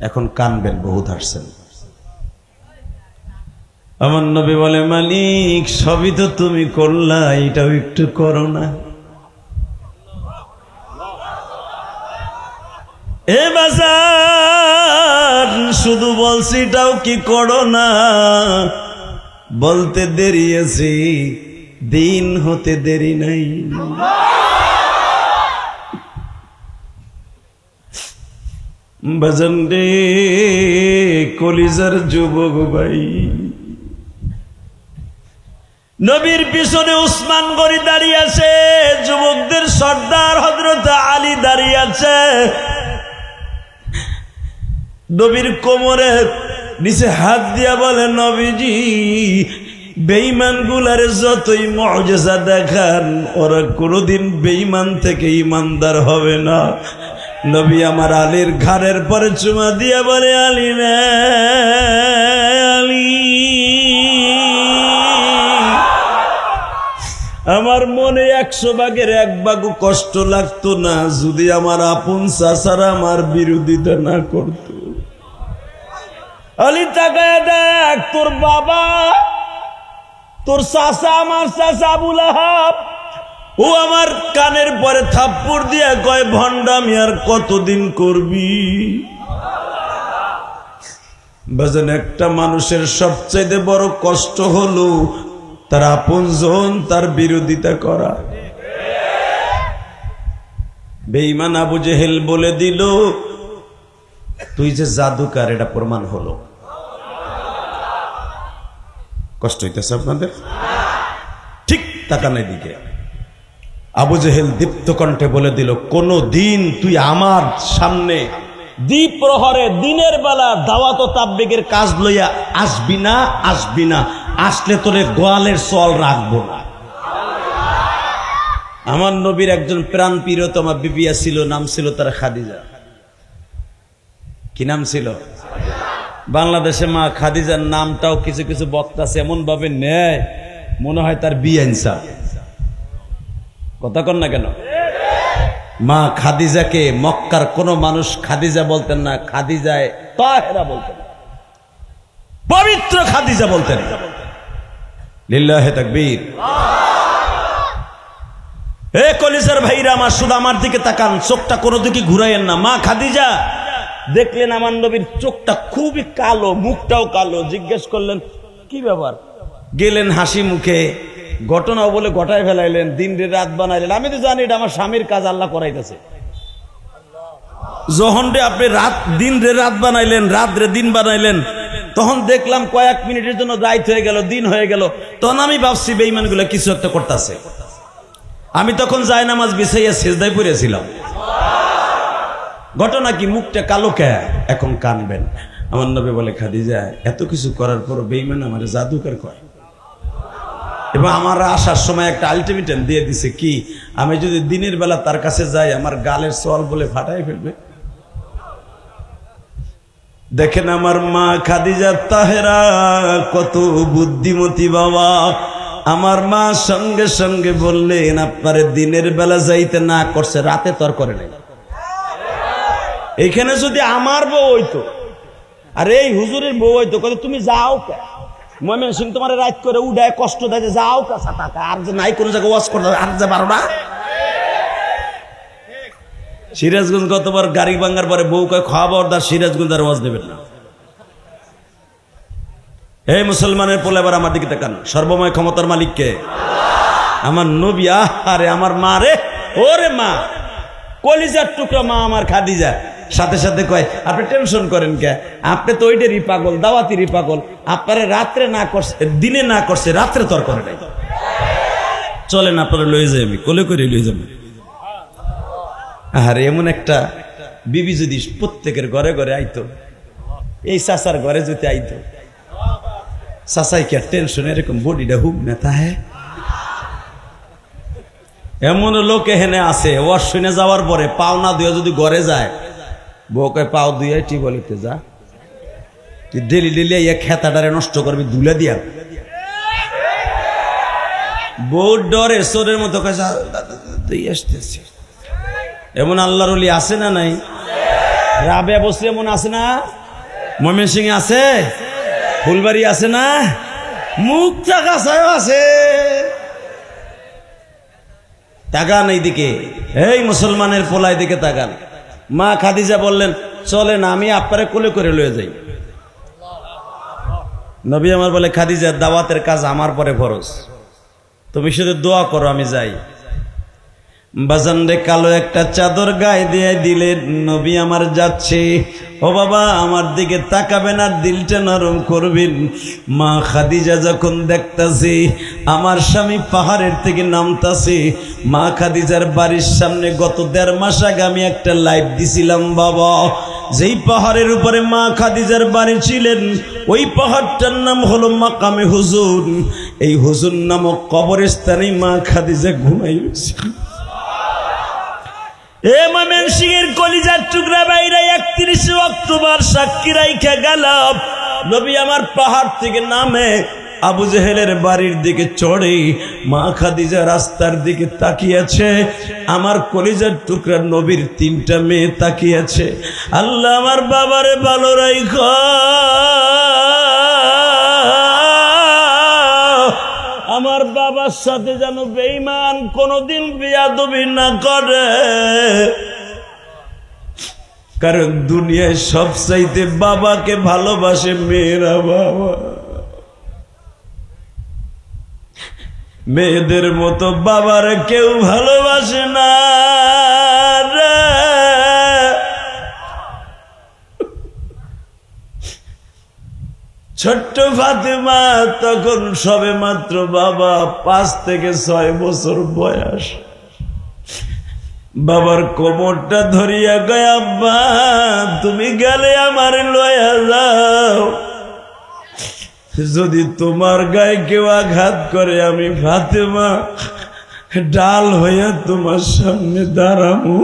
এখন কানবেন, বহুত হাসছেন। আমার নবী বলে, মালিক সবই তো তুমি করলা, এটাও একটু করো না। এ বাজার শুধু বলছি এটাও কি করো না, বলতে দেরি আছে, দিন হতে দেরি নাই। বাজান রে কলিজার যুবক ভাই, নবীর পিছনে উসমান গনি দাঁড়িয়ে আছে, যুবকদের সর্দার হযরত আলী দাঁড়িয়ে আছে। নবীর কোমরে নিচে হাত দিয়া বলে, নবীজি বেঈমান গুলার যতই মুআজিজা দেখান, ওরা কোনোদিন বেঈমান থেকে ঈমানদার হবে না। নবী আমার আলীর ঘাড়ের পরে চুমা দিয়া বলে, আলী রে আলী, আমার মনে 100 ভাগের 1 ভাগও কষ্ট লাগতো না যদি আমার আপন চাচারা আমার বিরোধিতা না করত। আলী তাকায় দেখ, তোর বাবা, তোর চাচা, আমার চাচা আবু লাহাব, ও আমার কানের পরে থাপ্পড় দিয়া কয়, ভণ্ডামি আর কতদিন করবি? বাজান, একটা মানুষের সবচাইতে বড় কষ্ট হলো তার আপনজন তার বিরোধিতা করা। বেঈমান আবু জেহেল বলে দিল, তুই যে জাদুকার, এটা প্রমাণ হলো। কষ্ট হইতেছে আপনাদের? ঠিক তাকানোর দিকে আবু জেহেল দীপ্ত কণ্ঠে বলে দিল, কোন দিন তুই আমার সামনে দ্বীপ প্রহরে দিনের বেলা দাওয়াত ও তাবলীগের কাজ লইয়া আসবি না, আসবি না। আসলে তোরে গোয়ালের চল রাখবো না। আমার নবীর একজন প্রাণ প্রিয়তমা বিবিয়া ছিল, নাম ছিল তার খাদিজা। কি নাম ছিল? বাংলাদেশে মা খাদিজার নামটাও কিছু কিছু বক্তা এমন ভাবে নেয় মনে হয় তার বিয়ে ইনসাফ। কথা কন না কেন? মা খাদিজাকে মক্কার কোন মানুষ খাদিজা বলতেন না, খাদিজায় তাহেরা বলতেন, পবিত্র খাদিজা বলতেন। লিল্লাহে তাকবীর। এ কলিজার ভাইরা আমার, শুধু আমার দিকে তাকান, চোখটা কোনো দিকে ঘুরাইয়েন না। মা খাদিজা দেখলেন আমার নবীর চোখটা খুবই কালো, মুখটাও কালো। জিজ্ঞেস করলেন কি ব্যাপার? গেলেন হাসি মুখে, ঘটনাও বলে ঘটায় ফেলাইলেন, দিন রে রাত বানাইলেন। আমি তো জানি এটা আমার স্বামীর কাজ, আল্লাহ করাইতেছে। যখন রে আপনি দিন রে রাত বানাইলেন, রাত রে দিন বানাইলেন, তখন দেখলাম কয়েক মিনিটের জন্য রাত হয়ে গেল, দিন হয়ে গেল। তখন আমি ভাবছি বেঈমান গুলা কিছু একটা করতেছে। আমি তখন জায়নামাজ বিছাইয়া সিজদায় পড়েছিলাম। ঘটনা কি? মুখটা কালো কে? এখন কানবেন। আমার নবী বলে, খাদিজা, এত কিছু করার পর বেঈমান আমার জাদুকর কয়। এবং আমার আসার সময় একটা আলটিমেটাম দিয়ে দিছে, কি আমি যদি দিনের বেলা তার কাছে যাই আমার গালের সোয়াল বলে ফাটাই ফেলবে। দেখেন আমার মা খাদিজা তাহেরা কত বুদ্ধিমতী বাবা। আমার মা সঙ্গে সঙ্গে বললেন, আপনারে দিনের বেলা যাইতে না করছে, রাতে তর করে নাই। এইখানে যদি আমার বউ হইতো আর এই হুজুরের বউ হইতো, কত তুমি যাও কে ময়মন সিং, তোমার রাত করে উঠায় কষ্ট দেয়, যাও কাছা টাকা, আর যে নাই কোনো জায়গায় ওয়াজ করতে আর যে পারো না। সিরাজগঞ্জ গতবার গাড়ি ভাঙ্গার পরে বউ কয়, খবরদার সিরাজগঞ্জ আর ওয়াজ দেবেন না। এই মুসলমানের পোলা, এবার আমার দিকে তাকান। সর্বময় ক্ষমতার মালিককে আমার নবী। আরে আমার মা রে, ওরে মা, কলিজার টুকরা মা আমার খাদিজা। সাথে সাথে কয়, আপনি টেনশন করেন কে? আপনি তো ওইটারই পাগল, দাওয়াতিরই পাগল। আপনারা রাত্রে না করছে, দিনে না করছে, রাত্রে তর করে নাই। চলেন আপনারা লয়ে যাই, আমি কোলে করে লয়ে যাবো। আর এমন একটা বিবি যদি প্রত্যেকের ঘরে ঘরে আইতো, এই চাচার ঘরে যদি আইতো, চাচাই কি আর টেনশন এরকম বডিটা হুক না তাহে? এমন লোক এখানে আছে, ওয়াশ শুনে যাওয়ার পরে পাও না ধুয়ে যদি ঘরে যায়, বউকে পাও ধুয়ে টিউবওয়েলিতে যা, তুই ডেলি ডেলি ইয়ে খেতাটারে নষ্ট করবি ধুলে দিয়া। বউ ডরে চোরের মতো আসতেছে। এমন আল্লাহর ওলি আছে না নাই? রাবেয়া বসরি এমন আছে না? ময়মনসিং আছে, ফুলবাড়ি আছে না, মুক্তা কাছায় আছে। তাকান এইদিকে, এই মুসলমানের পোলাই দিকে তাকান। মা খাদিজা বললেন, চলেন আমি আপনারে কোলে করে লয়ে যাই। নবী আমার বলে, খাদিজা, দাওয়াতের কাজ আমার পরে ফরজ, তুমি শুধু দোয়া করো আমি যাই। বাজান রে কালো একটা চাদর গায়ে দিয়ে দিলেন, নবী আমার যাচ্ছে। ও বাবা আমার দিকে তাকাবেন আর দিলটা নরম করবেন। মা খাদিজা যখন দেখতাছে আমার স্বামী পাহাড়ের থেকে নামতাছে, মা খাদিজার বাড়ির সামনে গত 1.5 মাস আগে আমি একটা লাইভ দিছিলাম বাবা। যেই পাহাড়ের উপরে মা খাদিজার বাড়ি ছিলেন ওই পাহাড়টার নাম হলো মাকামে হুজুর। এই হুজুর নামক কবরস্থানে মা খাদিজা ঘুমাইছে। এ ময়মনসিংহের কলিজার টুকরা বাইরা 31 অক্টোবর সাক্ষী রাইখা গেল। নবী আমার পাহাড় থেকে নামে আবু জেহেলের বাড়ির দিকে চড়ে মা খাদিজা রাস্তার দিকে তাকিয়েছে। আমার কলিজার টুকরা নবীর 3টা মেয়ে তাকিয়েছে। আল্লাহ আমার বাবারে ভালো রাইখা, আমার বাবার সাথে যেন বেঈমান কোনদিন বেয়াদবি না করে, কারণ দুনিয়ায় সবচাইতে বাবাকে ভালোবাসে মেয়েরা। বাবা মেয়েদের মতো বাবার কেউ ভালোবাসে না রে। ছোট্ট ফাতেমা তখন সবে মাত্র বাবা 5 থেকে 6 বছর বয়স। বাবার কোমরটা ধরিয়া গয়, আব্বা তুমি গেলে আমার লয়া যাও, যদি তোমার গায়ে কেউ আঘাত করে আমি ফাতেমা ডাল হইয়া তোমার সামনে দাঁড়াবো।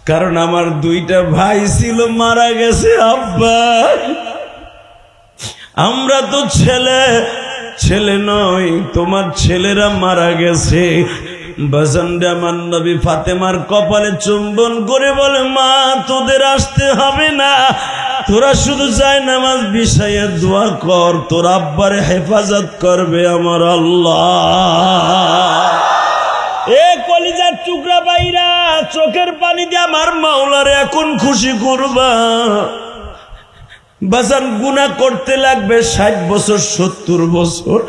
কারণ আমার 2টা ভাই ছিল, মারা গেছে আব্বা। আমরা তো ছেলে নই, তোমার ছেলেরা মারা গেছে। বাজানরে আমার নবী ফাতেমার কপালে চুম্বন করে বলে, মা তোদের আসতে হবে না, তোরা শুধু যায় নামাজ বিছাইয়া দোয়া কর, তোর আব্বারে হেফাজত করবে আমার আল্লাহ। এ কলিজার টুকরা বাইরা চোখের পানি দিয়ে আমার মাওলারে এখন খুশি করবা। বাজান গুনাহ করতে লাগবে 60 বছর 70 বছর,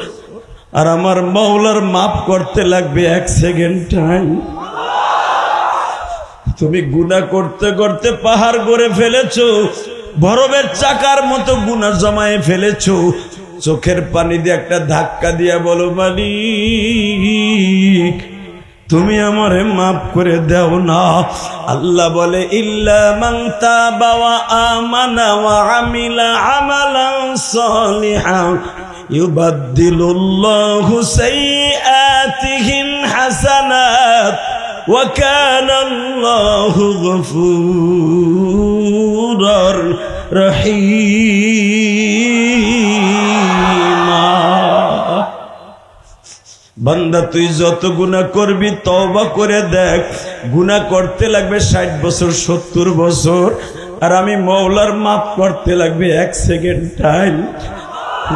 আর আমার মাওলার মাফ করতে লাগবে 1 সেকেন্ড টাইম। তুমি গুনাহ করতে করতে পাহাড় গড়ে ফেলেছো, বরফের চাকার মতো গুনাহ জমায়ে ফেলেছো। চোখের পানি দিয়ে একটা ধাক্কা দিয়া বলো, মালিক তুমি আমারে মাফ করে দাও না। আল্লাহ বলে, ইল্লা মান তাবা ওয়া আমানা ওয়া আমিলা আমালান সালিহান ইউবাদদিলুল্লাহু সাইয়্যাতিহিম হাসানাত ওয়া কানা আল্লাহু গফুরার রহিমা। বান্দা তুই যত গুনাহ করবি তওবা করে দেখ, গুনাহ করতে লাগবে 60 বছর 70 বছর, আর আমি মওলার মাফ করতে লাগবে 1 সেকেন্ড টাইম।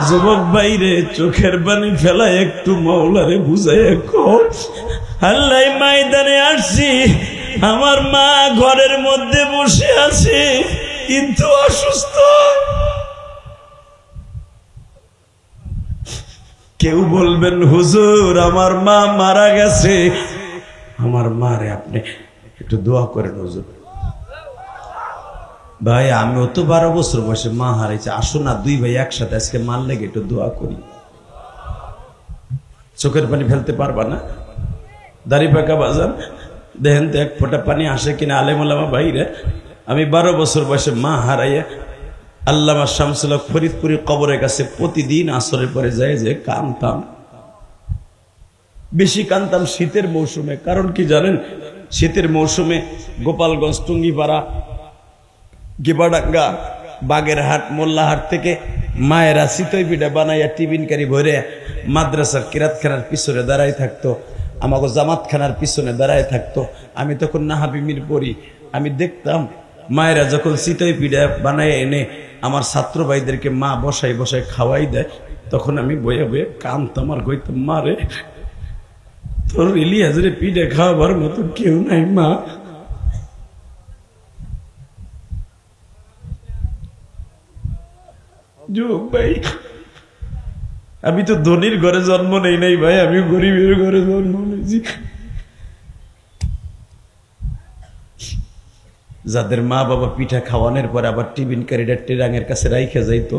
যুবক ভাইরে চোখের পানি ফেলা একটু মওলারে বুঝাইয়া কর, আল্লাহ ময়দানে আসছি, আমার মা ঘরের মধ্যে বসে আছে কিন্তু অসুস্থ। কেউ বলবেন হুজুর আমার মা মারা গেছে, আমার মারে আপনি একটু দোয়া করেন হুজুর। ভাই আমিও তো 12 বছর বয়সে মা হারাইছে, আসো না 2 ভাই একসাথে আজকে মার লেগে একটু দোয়া করি। চোখের পানি ফেলতে পারবা না? দাড়ি পাকা বাজান দেখেন তো 1 ফোঁটা পানি আসে কিনা আলেম ওলামা ভাইরে। আমি 12 বছর বয়সে মা হারাইয়া আল্লামা শামসুল হক ফরিদপুরি কবরের কাছে প্রতিদিন আসরের পরে যায় যে কানতাম। বেশি কানতাম শীতের মৌসুমে, কারণ কি জানেন, শীতের মৌসুমে গোপালগঞ্জ, টুঙ্গিপাড়া, গিবাডাঙ্গা, বাগেরহাট, মোল্লাহাট থেকে মায়েরা চিতই পিঠা বানাইয়া টিফিনকারি ভরে মাদ্রাসার কিরাতখানার পিছনে দাঁড়াই থাকতো, আমাকে জামাতখানার পিছনে দাঁড়ায় থাকতো। আমি তখন নাহাবিমির পড়ি, আমি দেখতাম মায়েরা যখন চিতই পিঠা বানায় এনে আমার ছাত্র ভাইদেরকে মা বসাই বসাই খাওয়াই দেয়, তখন আমি বয়ে বয়ে কানতাম আর কইতাম, মারে তোর ইলিয়াজরে পিঠা খাওয়াবার মতো কেউ নাই মা। যুবক ভাই আমি তো ধনির ঘরে জন্ম নেই নাই ভাই, আমি গরিবের ঘরে জন্ম নিয়েছি। যাদের মা বাবা পিঠা খাওয়ানোর পরে আবার টিফিন ক্যারিডার টেরাঙের কাছে রাইখে যাইতো,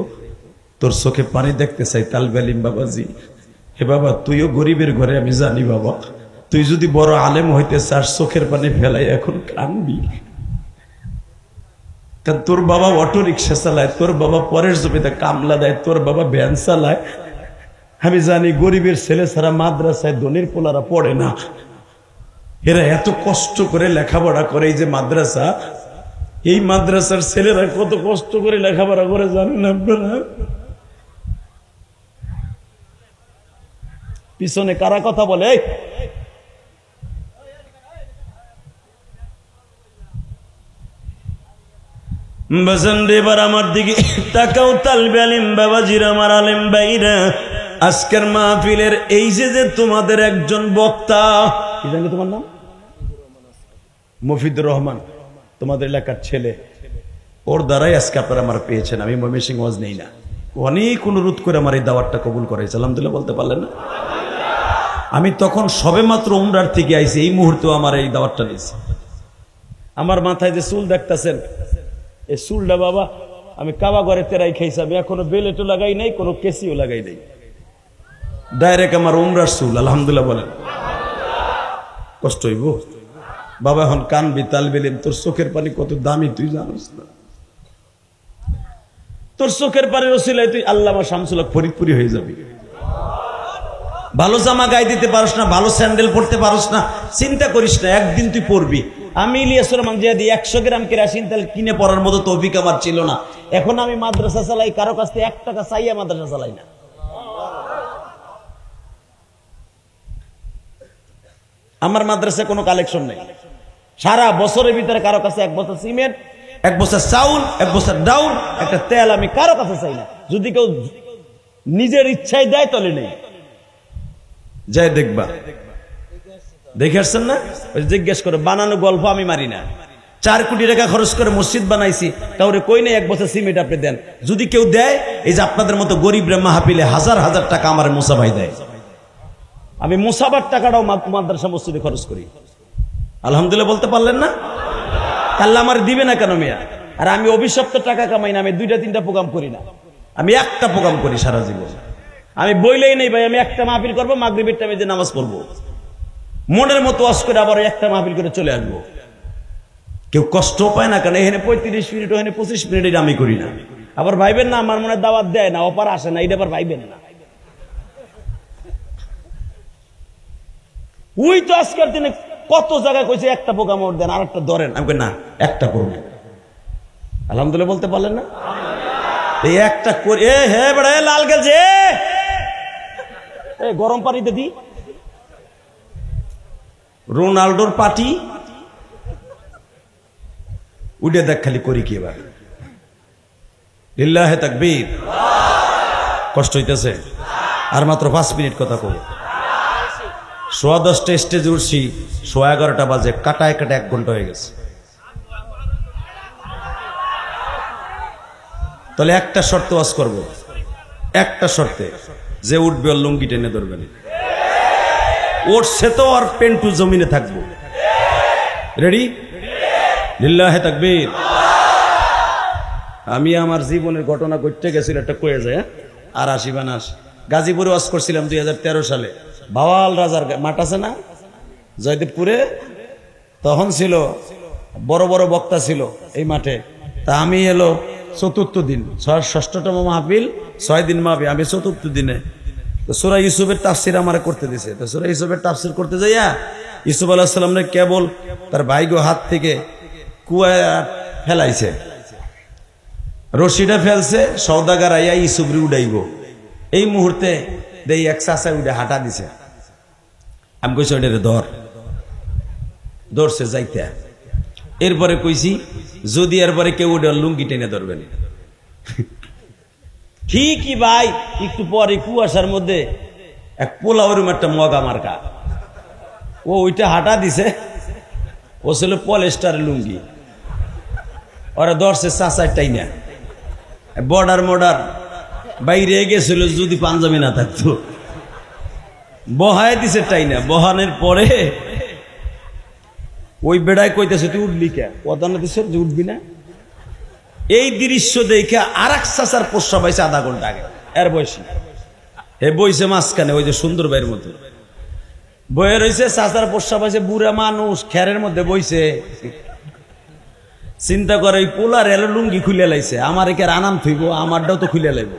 তোর চোখে পানি দেখতে চাই তালবে আলিম বাবাজি। হে বাবা, তুইও গরিবের ঘরে, আমি জানি বাবা, তুই যদি বড় আলেম হইতে চাস চোখের পানি ফেলাই এখন কানবি। কারণ তোর বাবা অটো রিক্সা চালায়, তোর বাবা পরের জমিতে কামলা দেয়, তোর বাবা ভ্যান চালায়। আমি জানি গরিবের ছেলে ছাড়া মাদ্রাসায় ধনীর পোলারা পড়ে না। এরা এত কষ্ট করে লেখাপড়া করে, এই যে মাদ্রাসা, এই মাদ্রাসার ছেলেরা কত কষ্ট করে লেখাপড়া করে জানেন আপনারা? পিছনে কারা কথা বলে? এবার আমার দিকে তাকাও তালবে আলিম বাবাজিরা, আমার আলেম ভাইরা। আজকের মাহফিলের এই যে তোমাদের একজন বক্তা, কি জানি তোমার নাম? মফিদুর রহমান, তোমাদের এলাকার ছেলে। ওর দ্বারাই আজকে আপনারা আমার পেয়েছেন। আমি ময়মনসিংহ ওয়াজ নেই না, অনেক অনুরোধ করে আমার এই দাওয়াতটা কবুল করেছে। আলহামদুলিল্লাহ বলতে পারলেন না? আমি তখন সবে মাত্র উমরার থেকে আইছি, এই মুহূর্তে আমার এই দাওয়াতটা নিয়েছি। আমার মাথায় যে চুল দেখতেছেন, এই চুলটা বাবা আমি কাবা ঘরে তেরাই খাইছি। আমি এখনো বেলেটও লাগাই নাই, কোনো কেসিও লাগাই নাই, ডাইরেক্ট আমার উমরার চুল। আলহামদুলিল্লাহ বলেন। কষ্ট হইব বাবা, এখন কানবি। তালবেলিম, তোর চোখের পানি কত দামি তুই জানিস না? তোর চোখের পানির ওসিলায় তুই আল্লামা শামসুল হক ফরিদপুরি হয়ে যাবি। ভালো জামা গায়ে দিতে পারস না, ভালো স্যান্ডেল পরতে পারস না, চিন্তা করিস না, একদিন তুই পরবি। আমি ইলিয়াস রহমান জিয়াদি 100 গ্রাম কেরাসিন তেল কিনে পড়ার মতো তৌফিক আমার ছিল না। এখন আমি মাদ্রাসা চালাই, কারো কাছ থেকে 1 টাকা চাইয়া মাদ্রাসা চালাই না। আমার মাদ্রাসায় কোনো কালেকশন নেই। সারা বছরের ভিতরে কারো কাছে 1 বছর সিমেন্ট, 1 বছর চাউল, 1 বছর ডাউল, একটা তেল আমি কারো কাছে চাই না। যদি কেউ নিজের ইচ্ছায় দেয় তাহলে নেই, যাই দেখবা। দেখে আসছেন না? জিজ্ঞেস করে বানানো গল্প আমি মারি না। 4 কোটি টাকা খরচ করে মসজিদ বানাইছি, কাউরে কই নেই 1 বছর সিমেন্ট আপনি দেন। যদি কেউ দেয়, এই যে আপনাদের মতো গরিবরা মাহফিলে হাজার হাজার টাকা আমার মুসাভাই দেয়, আমি মুসাবার টাকাটাও মাদ্রাসা মসজিদে খরচ করি। আলহামদুলিল্লাহ বলতে পারলেন না? আল্লাহ আমার দিবে না কেন মিয়া? আর আমি অভিশপ্ত টাকা কামাই না, আমি 2টা-3টা প্রোগ্রাম করি না, আমি একটা প্রোগ্রাম করি সারা জীবন। আমি বইলেই নেই ভাই, আমি একটা মাহফিল করবো, মাগরিবের টাইমে যে নামাজ পড়বো, মনের মতো ওয়াজ করে আবার একটা মাহফিল করে চলে আসবো। কেউ কষ্ট পায় না কেন? এখানে 35 মিনিট, ওখানে 25 মিনিট আমি করি না। আবার ভাইবেন না আমার মনে দাওয়াত দেয় না, অপার আসে না, এটা আবার ভাইবেন না। ওই তো আজকের দিনে কত জায়গায় কইছে একটা প্রোগ্রাম ওর দেন, আর একটা ধরেন। আমি না, একটা করবো। আলহামদুলিল্লাহ বলতে পারলেন না? এই একটা করে হে বড় লাল গেছে, গরম পানিতে দি রোনাল্ডোর পার্টি উঠে দেখ, খালি করি কি এবার। লিল্লাহে তাকবীর। কষ্ট হইতেছে? আর মাত্র 5 মিনিট কথা কব। 10:15 স্টেজে উঠছি, 11:15 বাজে, কাটায় 1 ঘন্টা হয়ে গেছে। তাহলে একটা শর্ত ওয়াজ করব, একটা শর্তে, যে উঠবে ওর লুঙ্গি টেনে ধরবেন। উঠছে তো আর পেন্টু জমিনে থাকবো। রেডি? লিল্লাহে তাকবীর। আমি আমার জীবনের ঘটনা ঘটতে গেছিল, একটা কয়ে যায়, আর আসি বানাস। গাজীপুরে ওয়াজ করছিলাম 2013 সালে। বাওয়াল রাজার মাঠ আছে না জয়দেবপুরে, তখন ছিল বড় বড় বক্তা ছিল এই মাঠে। তা আমি এলো 4র্থ দিন, 6ষ্ঠতম মাহফিল, 6 দিন মাহফিল। আমি 4র্থ দিনে তো সূরা ইউসুফের তাফসির আমারে করতে দিছে। তো সূরা ইউসুফের তাফসির করতে যাইয়া ইউসুফ আলাইহিস সালামরে কেবল তার ভাইগো হাত থেকে কুয়ায় ফেলাইছে, রশিটা ফেলছে, সওদাগার আইয়া ইউসুফরে উড়াইব। এই মুহূর্তে দেই এক চাচা উঠে হাঁটা দিছে। আমি কইছি ওইটারে ধর, ধরছে যাইতে। এরপরে কইছি যদি এরপরে কেউ উঠে লুঙ্গি টেনে ধরবেন। ঠিকই ভাই, একটু পরে কুয়াশার মধ্যে এক পোলা ওরম একটা মগা মার্কা, ও ওইটা হাঁটা দিছে, ও ছিল পলেস্টার লুঙ্গি। ওরা ধরছে চাচার টাইনা, বর্ডার মর্ডার বাইরে গেছিল, যদি পাঞ্জাবি না থাকতো বহায় দিছে টাইনা। বহানের পরে ওই বেড়ায় কইতেছে তুই উঠবি কে কথা না দিচ্ছে যে উঠবি না। এই দৃশ্য দেখে আর এক চাচার পোষা পাইছে আধা ঘন্টা আগে এর বয়সী, হে বইছে মাঝখানে ওই যে সুন্দর ভাইয়ের মধ্যে বয়ে রয়েছে। চাচার পোষা পাইছে বুড়া মানুষ খেরের মধ্যে বইছে। চিন্তা করে ওই পোলার এলো লুঙ্গি খুলে লাইছে, আমার একে আনাম থইব, আমারটাও তো খুলে লাইব।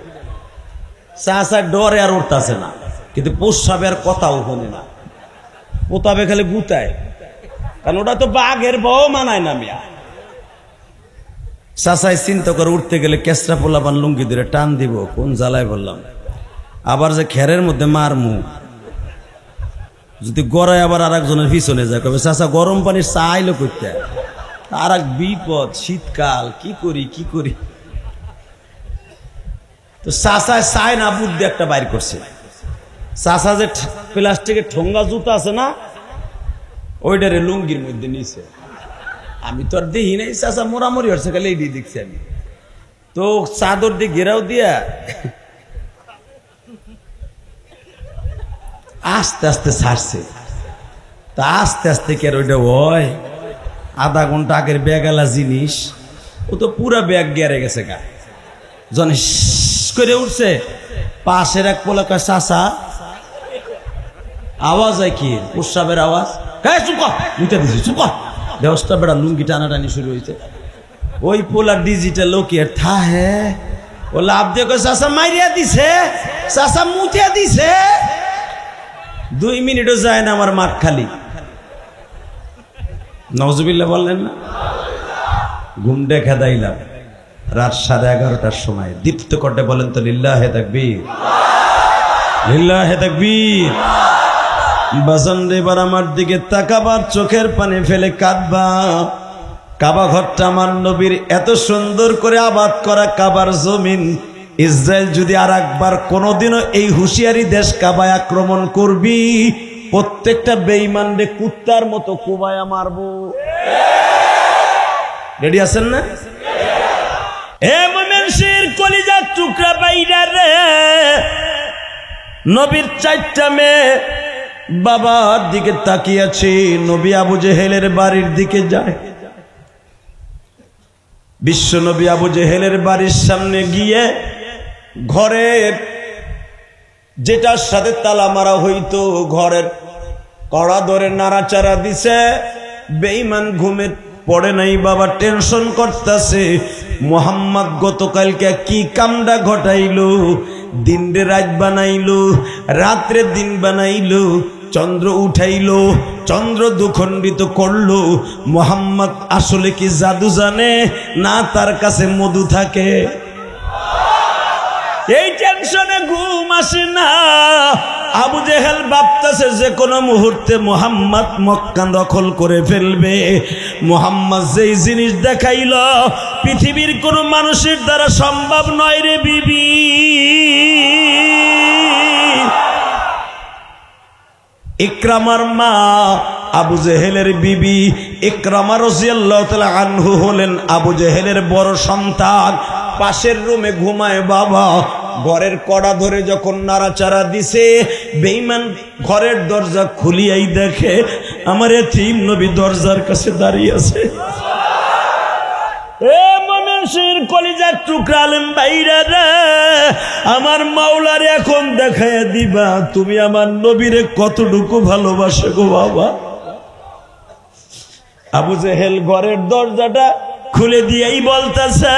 চাচার ডরে আর উঠতেছে না, কিন্তু পোষাবে আর কথাও শোনে না, পোতাবে খালি গুতায়, কারণ ওটা তো বাঘের বউ মানায় না মিয়া। চাচাই চিন্তা করে উঠতে গেলে কেসরা পোলাপান লুঙ্গি ধরে টান দিব, কোন জ্বালায় বললাম, আবার যে খেরের মধ্যে মারমু, যদি গড়ায় আবার আর একজনের পিছনে যায় কবে চাচা গরম পানির চা আইলো করতে, আর এক বিপদ, শীতকাল, কি করি কি করি। তো চাচায় চায় না বুদ্ধি একটা বাইর করছে। চাচা যে প্লাস্টিকের ঠোঙ্গা জুতা আছে না, ওইটারে লুঙ্গির মধ্যে নিছে। আমি তো আর দেখি নাই, চাচা মোরামরি হচ্ছে, খালি এই দেখছি আমি। তো চাদর দিয়ে ঘেরাও দিয়া আস্তে আস্তে ছাড়ছে। তা আস্তে আস্তে কে ওইটা হয়, আধা ঘন্টা আগের ব্যাগালা জিনিস, ও তো পুরা ব্যাগ গেড়ে গেছে গা। জন করে উঠছে, পাশের এক পোলা কয় চাচা, আওয়াজ হয় কি প্রস্রাবের আওয়াজ, মুখে দিছি চুপ, ব্যবস্থা বেড়া লুঙ্গি টানাটানি শুরু হয়েছে। ওই পোলা ডিজিটাল লোক থা হে ও লাভ দিয়ে কয় চাচা মাইরিয়া দিছে, চাচা মুতিয়া দিছে। 2 মিনিটও যায় না আমার মাঠ খালি। নওজুবিল্লাহ বললেন না। ঘুম দেখা দাইলাম রাত 11:30টার সময়, দীপ্ত কণ্ঠে বলেন তো লিল্লাহে তাকবীর, লিল্লাহে তাকবীর। বাজান এবার আমার দিকে তাকাবার, চোখের পানি ফেলে কাঁদবা। কাবা ঘরটা আমার নবীর, এত সুন্দর করে আবাদ করা কাবার জমিন, ইসরায়েল যদি আর একবার কোনোদিনও এই হুঁশিয়ারি দেশ কাবায় আক্রমণ করবি, প্রত্যেকটা বেঈমানরে কুত্তার মতো কুবায়া মারবো। রেডি আছেন না? এ মুমিনের কলিজার টুকরা বাইরা রে, নবীর 4টা মেয়ে বাবার দিকে তাকিয়েছে। নবী আবু জেহেলের বাড়ির দিকে যায়। বিশ্ব নবী আবু জেহেলের বাড়ির সামনে গিয়ে ঘরের যেটার সাথে তালা মারা হইতো, ঘরের কড়া ধরে নাড়াচাড়া দিছে। বেঈমান ঘুমে পড়ে নাই, বাবা টেনশন করতেছে, মোহাম্মদ গতকালকে কি কামটা ঘটাইলো, দিন রে রাত বানাইলো, রাত্রে দিন বানাইলো, চন্দ্র উঠাইলো, চন্দ্র দুখণ্ডিত করলো। মোহাম্মদ আসলে কি জাদু জানে না তার কাছে মধু থাকে? এই টেনশনে ঘুম আসে না। আবু জেহেল ভাবতেছে যে কোনো মুহূর্তে মোহাম্মদ মক্কা দখল করে ফেলবে। মোহাম্মদ যেই জিনিস দেখাইল, পৃথিবীর কোনো মানুষের দ্বারা সম্ভব নয় রে বিবি। ইকরামার মা আবু জেহেলের বিবি ইকরামা রাদিয়াল্লাহু তাআলা আনহু হলেন আবু জেহেলের বড় সন্তান। পাশের রুমে ঘুমায় বাবা। ঘরের কড়া ধরে যখন নাড়াচাড়া দিছে, বেঈমান ঘরের দরজা খুলিয়াই দেখে আমার এতিম নবী দরজার কাছে দাঁড়িয়ে আছে। এ মমিনের কলিজার টুকরা আলেম ভাইরা রে, আমার মাওলারে এখন দেখাইয়া দিবা তুমি আমার নবীরে কতটুকু ভালোবাসে গো বাবা। আবু জেহেল ঘরের দরজাটা খুলে দিয়েই বলতেছে,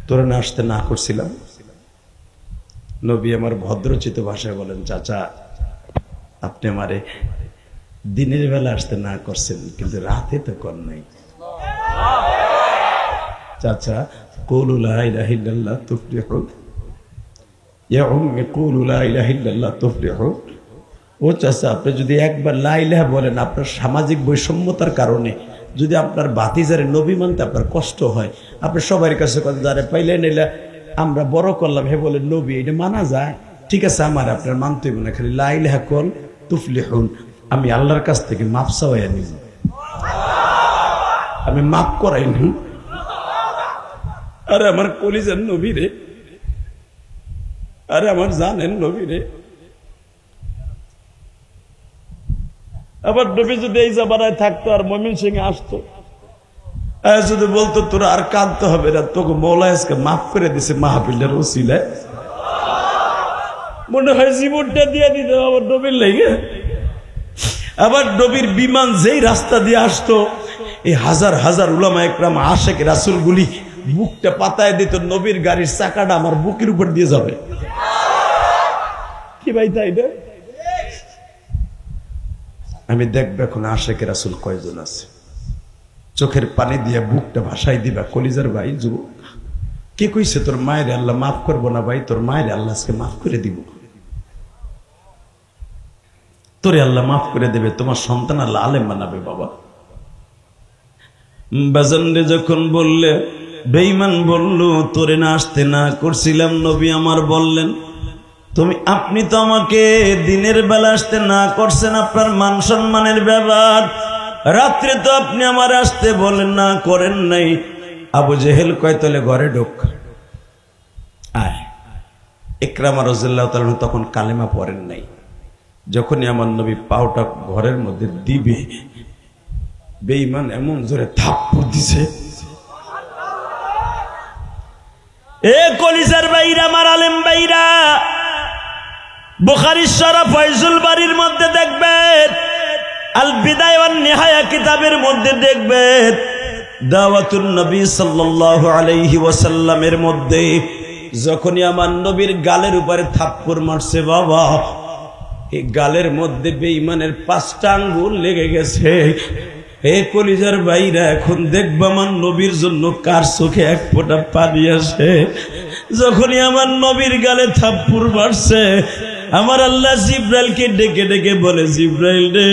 তোরা না আসতে না করছিলাম? নবী আমার ভদ্রচিত ভাষায় বলেন, চাচা আপনি আমারে দিনের বেলা আসতে না করছেন, কিন্তু রাতে তো কর নাই। চাচা কুলু লা ইলাহা ইল্লাল্লাহ তুফলিহু, ইয়া উম্মি কুলু লা ইলাহা ইল্লাল্লাহ তুফলিহু। ও চাচা আপনি যদি একবার লা ইলাহা বলেন, আপনার সামাজিক বৈষম্যতার কারণে যদি আপনার ভাতিজারে নবী মানতে আপনার কষ্ট হয়, আপনি সবার কাছে কথা যারে পাইলেন এলা আমরা বড় করলাম, হে বলে নবী, এটা মানা যায়? ঠিক আছে, আমার আপনার মানতে হবে না, খালি লা ইলাহা কুল তুফলিহুন। আমি আল্লাহর কাছ থেকে মাপ চাওয়াইয়া নিব, আমি মাপ করাই নি। আরে আমার কলিজার নবী রে, আরে আমার জানেন নবী রে। আবার নবী যদি এই জামানায় থাকতো আর ময়মনসিংহে আসতো, যদি বলতো তোরা আর কাঁদতে হবে না, তোকে মৌলা আজকে মাফ করে দিছে মাহফিলের ওসিলায়, মনে হয় জীবনটা দিয়ে দিত আবার নবীর লেগে। আবার নবীর বিমান যেই রাস্তা দিয়ে আসতো, এই হাজার হাজার উলামা একরাম আশেক রাসূলগুলি বুকটা পাতায় দিত, নবীর গাড়ির চাকাটা আমার বুকের উপর দিয়ে যাবে। কি ভাই তাই না? আমি দেখবে এখন আশেক রাসূল কয়জন আছে, চোখের পানি দিয়ে বুকটা ভাসাই দিবা। কলিজার ভাই যুবক, কে কইছে তোর মায়ের আল্লাহ মাফ করবো না? ভাই তোর মায়ের আল্লাহ আজকে মাফ করে দিব, তোরে আল্লাহ মাফ করে দেবে, তোমার সন্তান আল্লাহ আলেম বানাবে। বাবা বাজানরে যখন বললে, বেঈমান বলল তোরে না আসতে না করছিলাম, নবী আমার বললেন আপনি তো আমাকে দিনের বেলা আসতে না করছেন, আপনার মান সম্মানের ব্যাপার, রাত্রে তো আপনি আমার আসতে বলেন না করেন নাই। আবু জেহেল কয় তলে ঘরে ঢোক, আয়। ইকরামা রাদিয়াল্লাহু তাআলা তখন কালেমা পড়েন নাই। যখনই আমার নবী পাওটা ঘরের মধ্যে দিবে, বেঈমান এমন জোরে থাপ্পড় দিছে, এ কলিজার বাইরা, আমার আলেম বাইরা, বুখারী শরীফ ফায়জুল বারীর মধ্যে দেখবেন, আল বিদায়া ওয়ান নিহায়া কিতাবের মধ্যে দেখবেন, দাওয়াতুন নবী সাল্লাল্লাহু আলাইহি ওয়াসাল্লামের মধ্যে যখনই আমার নবীর গালের উপরে থাপ্পড় মারছে, বাবা এই গালের মধ্যে বেঈমানের 5টা আঙ্গুল লেগে গেছে। হে কলিজার ভাইরা, এখন দেখবা আমার নবীর জন্য কার চোখে এক ফোঁটা পানি আসে। যখনই আমার নবীর গালে থাপ্পড় মারছে, আমার আল্লাহ জিব্রাইলকে ডেকে ডেকে বলে, জিব্রাইল রে,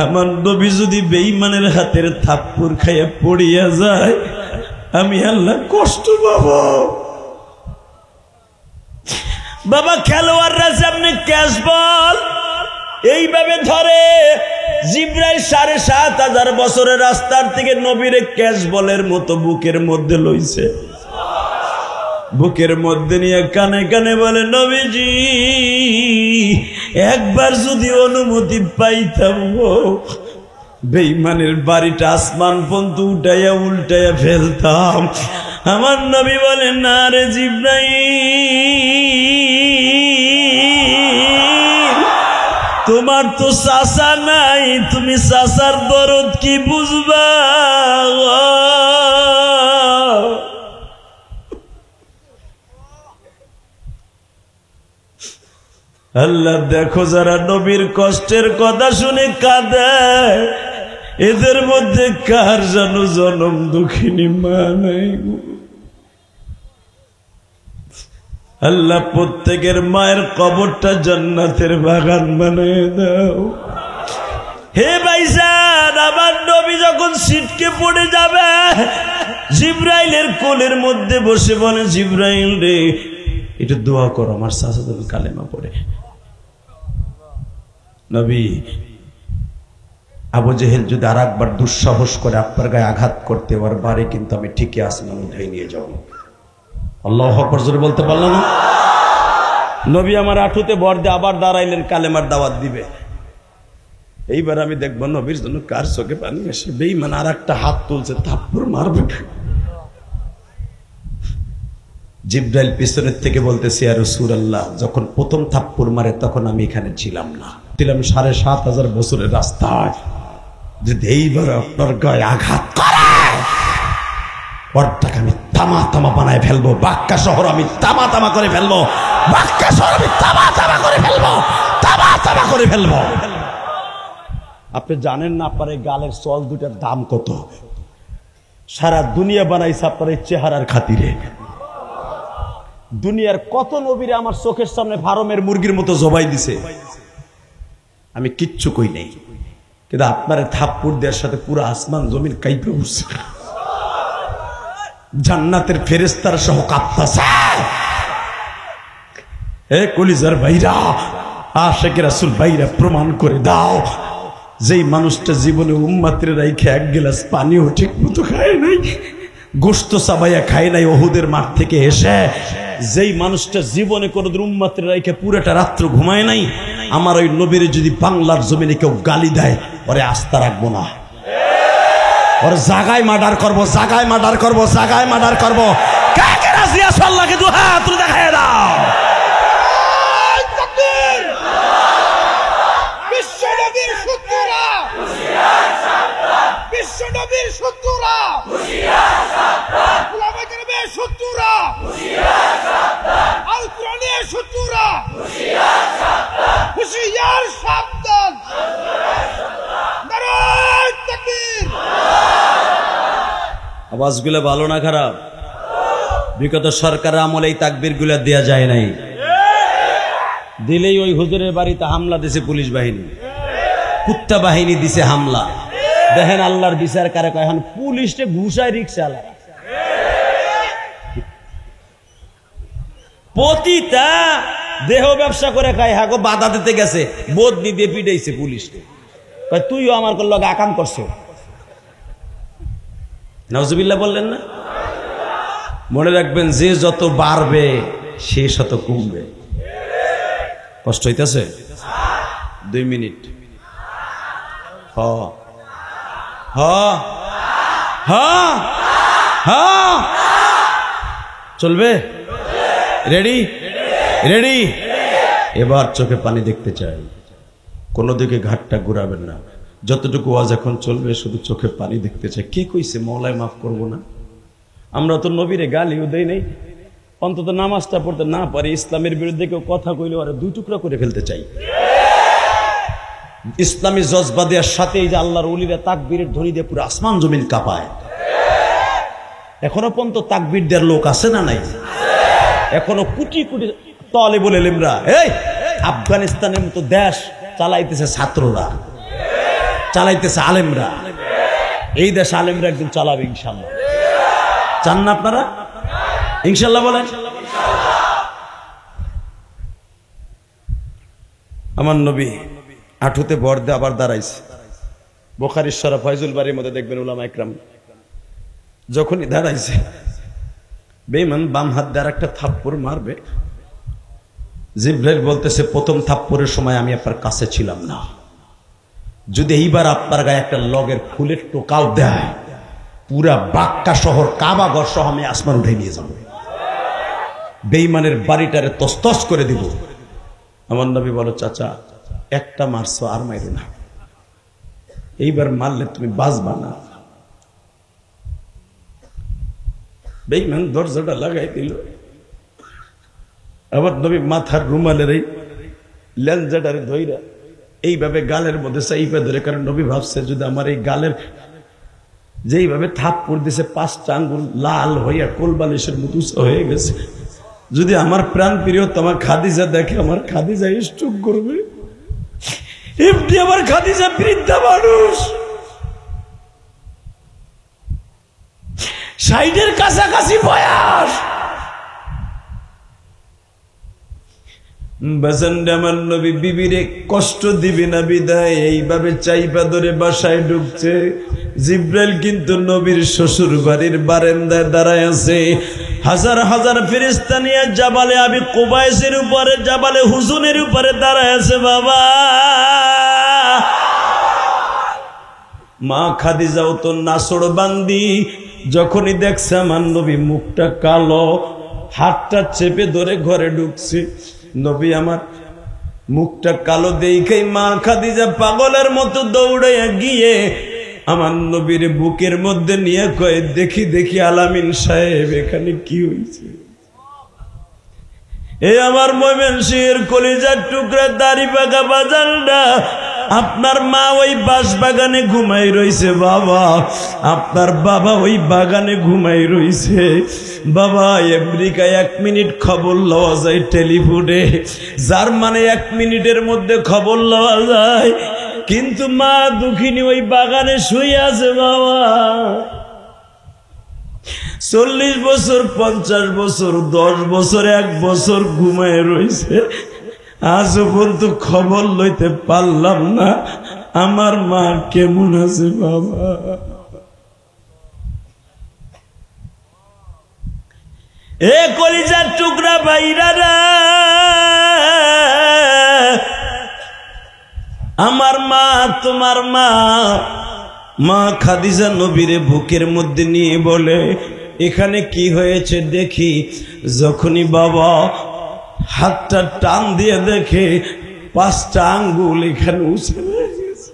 আমার নবী যদি বেঈমানের হাতের থাপ্পড় খাইয়া পড়িয়া যায়, আমি আল্লাহ কষ্ট পাবো। বাবা খেলোয়াড়রা যেমনি ক্যাচ বল এইভাবে ধরে, জিব্রাইল ৭,৫০০ বছরের রাস্তার থেকে নবীরে ক্যাচ বলের মতো বুকের মধ্যে লইছে, বুকের মধ্যে নিয়ে কানে কানে বলে, নবীজি একবার যদি অনুমতি পাইতাম, বেঈমানের বাড়িটা আসমান পর্যন্ত উঠাইয়া উল্টাইয়া ফেলতাম। আমার নবী বলেন, না রে জিব্রাইল, তোমার তো চাচা নাই, তুমি চাচার দরদ কি বুঝবা? আল্লাহ দেখো, যারা নবীর কষ্টের কথা শুনে কাঁদে, এদের মধ্যে কার যেন জনম দুঃখিনী মা নাই। আল্লাহ প্রত্যেকের মায়ের কবরটা জান্নাতের বাগান বানিয়ে দাও। হে ভাইজান, আমার নবী যখন ছিটকে পড়ে যাবে, জিব্রাইলের কোলের মধ্যে বসে বলে, জিব্রাইল রে, একটু দোয়া করো আমার চাচা তুমি কালেমা পড়ে। নবী, আবু জেহেল যদি আর একবার দুঃসাহস করে আপনার গায়ে আঘাত করতে, ওর বাড়ি কিন্তু আমি ঠিকই আসমান উঠে নিয়ে যাব। আল্লাহু আকবার জোরে বলতে পারলাম না? নবী আমার আঁঠুতে ভর দিয়ে আবার দাঁড়াইলেন, কালেমার দাওয়াত দিবে। এইবার আমি দেখবো নবীর জন্য কার চোখে পানি আসে। বেঈমান আর একটা হাত তুলছে, থাপ্পড় মারবে। জিব্রাইল পিছনের থেকে বলতেছে, ইয়া রাসূলুল্লাহ, যখন প্রথম থাপ্পড় মারে তখন আমি এখানে ছিলাম না, ছিলাম ৭,৫০০ বছরের রাস্তায়। যদি এইবার আপনার গায়ে আঘাত করে, ওরটাকে আমি তামা তামা বানায় ফেলবো, বাক্কা শহর আমি তামা তামা করে ফেলবো, বাক্কা শহর আমি তামা তামা করে ফেলবো, তামা তামা করে ফেলবো। আপনি জানেন না আপনার এই গালের চল দুটার দাম কত? সারা দুনিয়া বানাইছে আপনার এই চেহারার খাতিরে। দুনিয়ার কত নবীরে আমার চোখের সামনে ফার্মের মুরগির মতো জবাই দিছে, আমি কিচ্ছু কই নাই, কিন্তু আপনার থাপ্পড় দেওয়ার সাথে পুরো আসমান জমিন কাইপে উঠছে, জান্নাতের ফেরেশতার সহ কাঁপতাছে। হে কলিজার ভাইরা, আশিকে রাসূল ভাইরা, প্রমাণ করে দাও, যেই মানুষটা জীবনে উম্মতের রাইখে এক গ্লাস পানিও ঠিক মতো খায় নাই, গোশত চাবাইয়া খায় নাই, ওহুদের মাঠ থেকে এসে যেই মানুষটা জীবনে কোনোদিন উম্মতের রাইখে পুরোটা রাত্র ঘুমায় নাই, আমার ওই নবীর যদি বাংলার জমিনে কেউ গালি দেয়, ওরে আস্থা রাখবো না, ওর জায়গায় মার্ডার করবো, জায়গায় মার্ডার করবো, জায়গায় মার্ডার করবো। কে কে রাজি আছো? আল্লাহকে দু হাত তুলে দেখায় দাও। বিশ্বনবীর শত্রুরা, বিশ্বনবীর শত্রুরা, উলামায়ে কেরামের শত্রুরা, আল কোরআনের শত্রুরা, হুঁশিয়ার সাবধান। নারায়ে তাকবীর। আওয়াজগুলো ভালো না খারাপ? বিগত সরকারের আমলে এই তাকবীর গুলা দেয়া যায় নাই, দিলেই ওই হুজুরের বাড়িতে হামলা দিছে পুলিশ বাহিনী, কুত্তা বাহিনী দিছে হামলা। দেখেন আল্লাহর বিচার কারে কয়, এখন পুলিশে ঘুষায় রিক্সাওয়ালা। পতিতা দেহ ব্যবসা করে খায়, হাগো বাধা দিতে গেছে, বদনি দিয়ে পিটাইছে পুলিশকে, কয় তুইও আমার লগে আকাম করছো। নাউজুবিল্লাহ বললেন না? মনে রাখবেন, যে যত বাড়বে সে শত কমবে। কষ্ট হইতেছে? 2 মিনিট। হ হ হ হ চলবে? রেডি? রেডি? এবার চোখে পানি দেখতে চাই, কোনো দিকে ঘাটটা ঘুরাবেন না। যতটুকু ওয়াজ এখন চলবে শুধু চোখে পানি দেখতে চাই। কে কইছে মওলায় মাফ করবো না? আমরা তো নবীরে গালিও দেই নাই, অন্তত নামাজটা পড়তে না পারি, ইসলামের বিরুদ্ধে কেউ কথা কইলে ওরা 2 টুকরা করে ফেলতে চাই। ইসলামী জজবা দেওয়ার সাথে এই যে আল্লাহর ওলিরা তাকবীরের ধ্বনি দিয়ে পুরো আসমান জমিন কাঁপায়। এখনো পর্যন্ত তাকবীর দেওয়ার লোক আছে না নাই? এখনো কোটি কোটি তালেবুল ইলমরা, এই আফগানিস্তানের মতো দেশ চালাইতেছে ছাত্ররা, চালাইতেছে আলেমরা। এই দেশ আলেমরা একদিন চালাবে ইনশাল্লাহ। চান না আপনারা? ইনশাল্লাহ বলেন। আমার নবী আঁঠুতে ভর দিয়ে আবার দাঁড়াইছে। বুখারীর শরীফ ফয়জুল বারীর মধ্যে দেখবেন উলামা ইকরাম যখনই দাঁড়াইছে, বেঈমান বাম হাত দিয়ে একটা থাপ্পড় মারবে, জিবরাইল বলতেছে প্রথম থাপ্পড়ের সময় আমি আপনার কাছে ছিলাম না, যদি এইবার আপনার গায়ে একটা লগের ফুলের টোকাও দেয়, পুরা বাক্কা শহর কাবাঘর সহ আমি আসমান উঠে নিয়ে যাব, বেঈমানের বাড়িটারে তসতস করে দিব। আমার নবী বলো, চাচা একটা মারছো আর মাইরো না, এইবার মারলে তুমি বাঁচবা না। বেঈমান দরজাটা লাগাই দিল। আমার নবী মাথার রুমালের এই লেঞ্জাটারে ধইরা এইভাবে গালের মধ্যে চাইপা ধরে, কারণ নবী ভাবছে যদি আমার এই গালের যেইভাবে থাপ্পড় দিছে 5টা আঙ্গুল লাল হইয়া কোলবালিশের মতো হয়ে গেছে, যদি আমার প্রাণ প্রিয় তোমার খাদিজা দেখে, আমার খাদিজা স্ট্রোক করবে। এমনি আমার খাদিজা বৃদ্ধা মানুষ, 60-এর কাছাকাছি বয়স। বাজানটা আমার নবী বিবিরে কষ্ট দিবি না বিদায় এইভাবে চাইপা ধরে বাসায় ঢুকছে। জিব্রাইল কিন্তু নবীর শ্বশুর বাড়ির বারান্দায় দাঁড়ায় আছে। হাজার হাজার ফেরেশতা নিয়ে জাবালে আবি কুবাইসের উপরে, জাবালে হুজুনের উপরে দাঁড়ায় আছে। বাবা মা খাদিজাও তো নাসড় বান্দি, যখনই দেখছে আমার নবী মুখটা কালো, হাতটা চেপে ধরে ঘরে ঢুকছে। নবী আমার মুখটা কালো দেখেই মা খাদিজা পাগলের মতো দৌড়াইয়া গিয়ে আমার নবীর বুকের মধ্যে নিয়ে কয়, দেখি দেখি আলামিন সাহেব এখানে কি হয়েছে। এ আমার ময়মনসিংহের কলিজার টুকরা দাড়ি পাকা বাজানটা, আপনার মা ওই বাঁশ বাগানে ঘুমাই রইছে বাবা, আপনার বাবা ওই বাগানে ঘুমাই রইছে বাবা। আমেরিকায় 1 মিনিট খবর লওয়া যায় টেলিফোনে, জার্মানে 1 মিনিটের মধ্যে খবর লওয়া যায়, কিন্তু মা দুঃখিনী ওই বাগানে শুয়ে আছে বাবা। 40 বছর, 50 বছর, 10 বছর, 1 বছর ঘুমায় রইছে, আজও পর্যন্ত খবর লইতে পারলাম না আমার মা কেমন আছে বাবা। এ কলিজার টুকরা ভাইরা, আমার মা তোমার মা, মা খাদিজা নবীরে বুকের মধ্যে নিয়ে বলে, এখানে কি হয়েছে দেখি। যখনই বাবা হাতটা টান দিয়ে দেখে 5টা আঙ্গুল এখানে উঠে গেছে।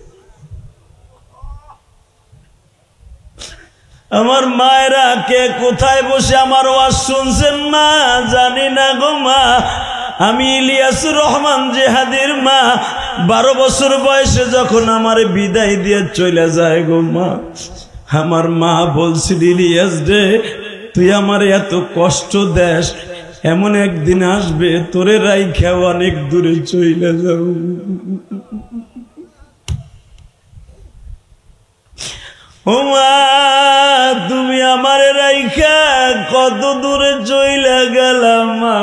আমার মায়েরা কে কোথায় বসে আমার ওয়াজ শুনছেন মা জানি না গো মা। আমি ইলিয়াসুর রহমান জেহাদির মা, 12 বছর বয়সে যখন আমার বিদায় দিয়ে চলে যায় গো মা, আমার মা বলছিল, ইলিয়াস রে তুই আমার এত কষ্ট দেস, এমন একদিন আসবে তোরে রাইখা অনেক দূরে চলে যাও। ও মা তুমি আমার রাইখা কত দূরে চলে গেলাম মা।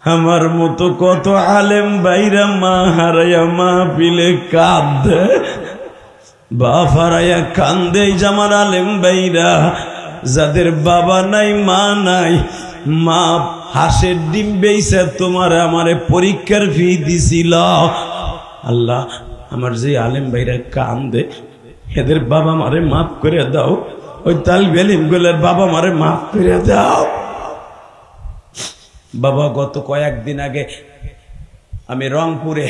আমার মতো কত আলেম বাইরা মা হারাইয়া মা পিলে কাঁদে, বাপ হারাইয়া কান্দে। জামার আলেম বাইরা যাদের বাবা নাই মা নাই, মা হাঁসের ডিম বেইছে তোমার আমারে পরীক্ষার ফি দিছিল। আল্লাহ আমার যে আলেম ভাইরা কান্দে এদের বাবা মারে মাফ করে দাও, ওই তালবে ইলম গুলার বাবা মারে মাফ করে দাও। বাবা গত কয়েকদিন আগে আমি রংপুরে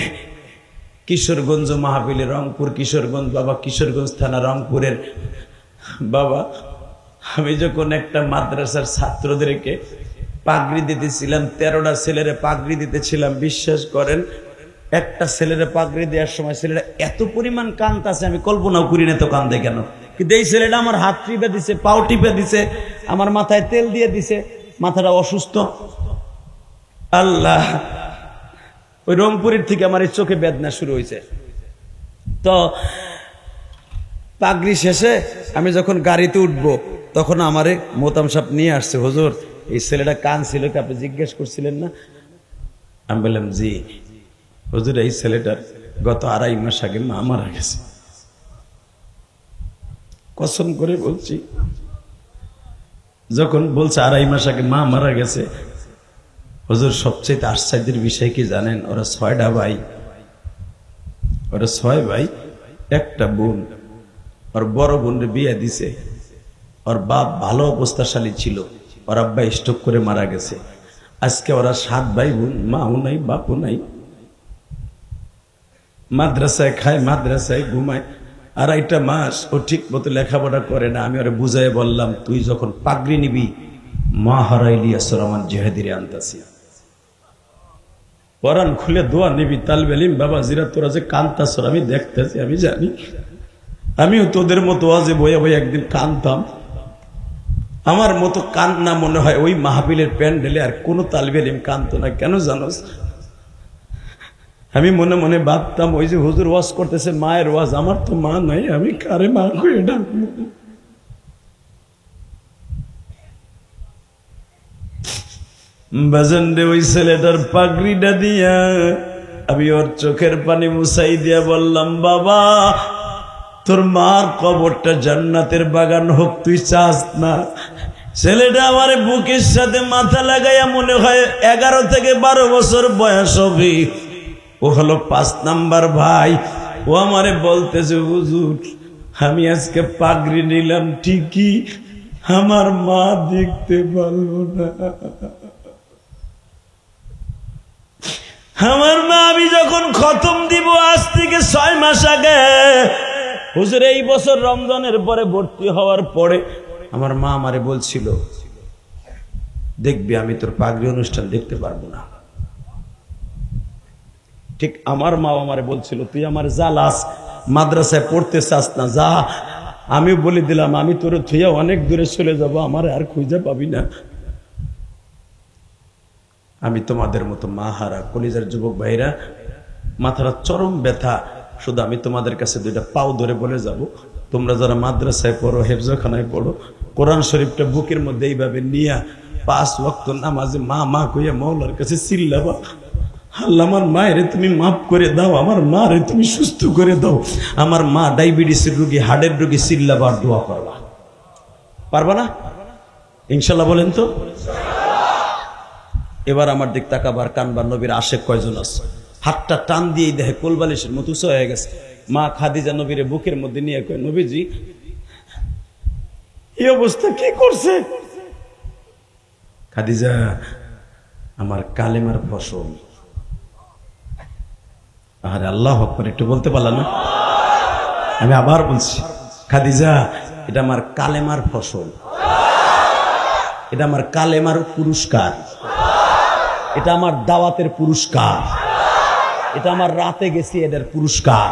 কিশোরগঞ্জ মাহফিলে, রংপুর কিশোরগঞ্জ, বাবা কিশোরগঞ্জ থানা রংপুরের বাবা, আমি যখন একটা মাদ্রাসার ছাত্রদেরকে পাগড়ি দিতেছিলাম, 13টা ছেলেরে পাগড়ি দিতেছিলাম, বিশ্বাস করেন একটা ছেলেরে পাগড়ি দেওয়ার সময় ছেলেরা এত পরিমাণ কাঁদতেছে আমি কল্পনাও করি না তো কান্দে কেন। কিন্তু এই ছেলেটা আমার হাত টিপে দিছে, পাও টিপে দিছে, আমার মাথায় তেল দিয়ে দিছে, মাথাটা অসুস্থ। আল্লাহ, ওই রংপুরের থেকে আমার এই চোখে বেদনা শুরু হয়েছে। তো পাগড়ি শেষে আমি যখন গাড়িতে উঠবো তখন আমারে মোতাম সাহেব নিয়ে আসছে, হুজুর এই ছেলেটা কাঁদছিল কি আপনি জিজ্ঞেস করছিলেন না? আমি বললাম জি হুজুর, এই ছেলেটার গত 2.5 মাস আগে মা মারা গেছে। কসম করে বলছি, যখন বলছে 2.5 মাস আগে মা মারা গেছে, হুজুর সবচেয়ে আশ্চর্যের বিষয় কি জানেন? ওরা 6টা ভাই, ওরা 6 ভাই, একটা বোন। ওর বড় বোনের বিয়ে দিছে, ওর বাপ ভালো অবস্থাশালী ছিল, ওর আব্বা স্ট্রোক করে মারা গেছে। আজকে ওরা 7 ভাই বোন, মাও নাই বাপও নাই, মাদ্রাসায় খায় মাদ্রাসায় ঘুমায়। 2.5 মাস ও ঠিক মতো লেখাপড়া করে না। আমি ওরা বুঝাই বললাম, তুই যখন পাগড়ি নিবি মা ইলিয়াস রহমান জেহাদিরে আনতাছি, কোরআন খুলে দোয়া নিবি, তালবে ইলম বাবা জিরা তোরা যে কান্তাস আমি দেখতেছি, আমি জানি, আমিও তোদের মতো আজে বইয়া বইয়া একদিন কানতাম। আমার মতো কান্না মনে হয় ওই মাহফিলের প্যান্ডেলে আর কোনো তালবে ইলম কানতো না। কেন জানোস? আমি মনে মনে ভাবতাম, ওই যে হুজুর ওয়াজ করতেছে মায়ের ওয়াজ, আমার তো মা নাই, আমি কারে মা করে ডাকবো? বাজান রে, ওই ছেলেটার পাগড়িটা দিয়া আমি ওর চোখের পানি মুছাই দিয়া বললাম, বাবা তোর মার কবরটা জান্নাতের বাগান হোক, তুই চাস না? ছেলেটা আমার বুকের সাথে মাথা লাগাইয়া মনে হয় 11 থেকে 12 বছর বয়স হবে। ও হলো 5 নাম্বার ভাই। ও আমারে বলতেছে, হুজুর আমি আজকে পাগড়ি নিলাম ঠিকই, আমার মা দেখতে পারলো না। আমার মা আমি যখন খতম দিব আজ থেকে 6 মাস আগে, হুজুর এই বছর রমজানের পরে ভর্তি হওয়ার পরে আমার মা আমারে বলছিল, দেখবি আমি তোর পাগড়ি অনুষ্ঠান দেখতে পারবো না। ঠিক আমার মা আমারে বলছিল, তুই আমার জালাস, মাদ্রাসায় পড়তে চাস না, যা। আমি বলে দিলাম, আমি তোর থুইয়া অনেক দূরে চলে যাব, আমার আর খুঁজে পাবি না। আমি তোমাদের মতো মা হারা কলিজার যুবক ভাইরা, মাথাটা চরম ব্যথা। শুধু আমি তোমাদের কাছে 2টা পাও ধরে বলে যাব, তোমরা যারা মাদ্রাসায় পড়ো, হেফজখানায় পড়ো, কোরআন শরীফটা বুকের মধ্যে এইভাবে নিয়া 5 ওয়াক্ত নামাজে মা মা কইয়া মওলার কাছে চিল্লাবা, আল্লাহ আমার মায়ের তুমি মাফ করে দাও, আমার মারে তুমি সুস্থ করে দাও। আমার মা ডায়াবেটিসের রোগী, হার্টের রোগী, চিল্লাবার দোয়া করবা, পারবা না? ইনশাল্লাহ বলেন তো। এবার আমার দিক তাকাবার, কানবার। নবীর আশেক কয়জন আছে? হাতটা টান দিয়েই দেখে কোলবালিশের মতো উঁচু হয়ে গেছে। মা খাদিজা নবীরে বুকের মধ্যে নিয়ে কয়, নবীজি এই অবস্থা কি করছে? খাদিজা, আমার কালেমার ফসল। আরে আল্লাহ আকবার, একটু বলতে পারলাম না? আমি আবার বলছি, খাদিজা এটা আমার কালেমার ফসল, এটা আমার কালেমার পুরস্কার, এটা আমার দাওয়াতের পুরস্কার, এটা আমার রাতে গেছি এদের পুরস্কার।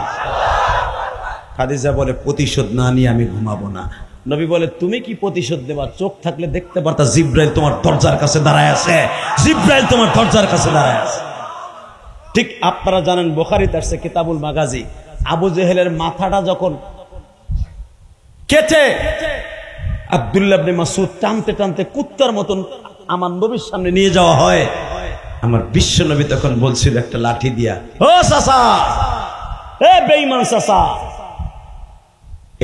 খাদিজা বলে, প্রতিশোধ না নিয়ে আমি ঘুমাবো না। নবী বলে, তুমি কি প্রতিশোধ দেবা? চোখ থাকলে দেখতে পারতা জিব্রাইল তোমার দরজার কাছে দাঁড়ায় আছে, জিব্রাইল তোমার দরজার কাছে দাঁড়ায় আছে। ঠিক আপনারা জানেন, বুখারীতে আসছে কিতাবুল মাগাজি, আবু জেহেলের মাথাটা যখন কেটে আব্দুল্লাহ ইবনে মাসউদ টানতে টানতে কুত্তার মতন আমার নবীর সামনে নিয়ে যাওয়া হয়, আমার বিশ্ব নবী তখন বলছিল একটা লাঠি দিয়া, ও চাচা, এ বেঈমান চাচা,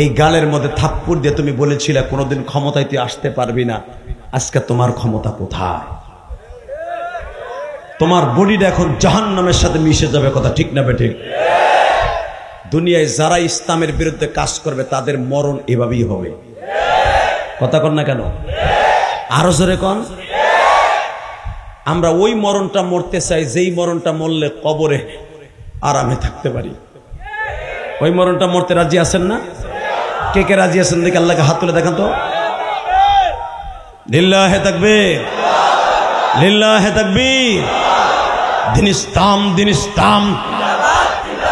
এই গালের মধ্যে থাপ্পড় দিয়ে তুমি বলেছিলে কোনোদিন ক্ষমতায় তুই আসতে পারবি না, আজকে তোমার ক্ষমতা কোথায়? তোমার বডিটা এখন জাহান্নামের সাথে মিশে যাবে। কথা ঠিক না বেঠিক? দুনিয়ায় যারা ইসলামের বিরুদ্ধে কাজ করবে তাদের মরণ এভাবেই হবে। কথা কন না কেন? আরো জোরে কন। আমরা ওই মরণটা মরতে চাই যেই মরণটা মরলে কবরে আরামে থাকতে পারি। ওই মরণটা মরতে রাজি আছেন না? কে কে রাজি আছেন দেখে আল্লাহকে হাত তুলে দেখান তো। লিল্লাহে তাকবীর, লিল্লাহে তাকবীর। দিন ইসলাম, দিন ইসলাম,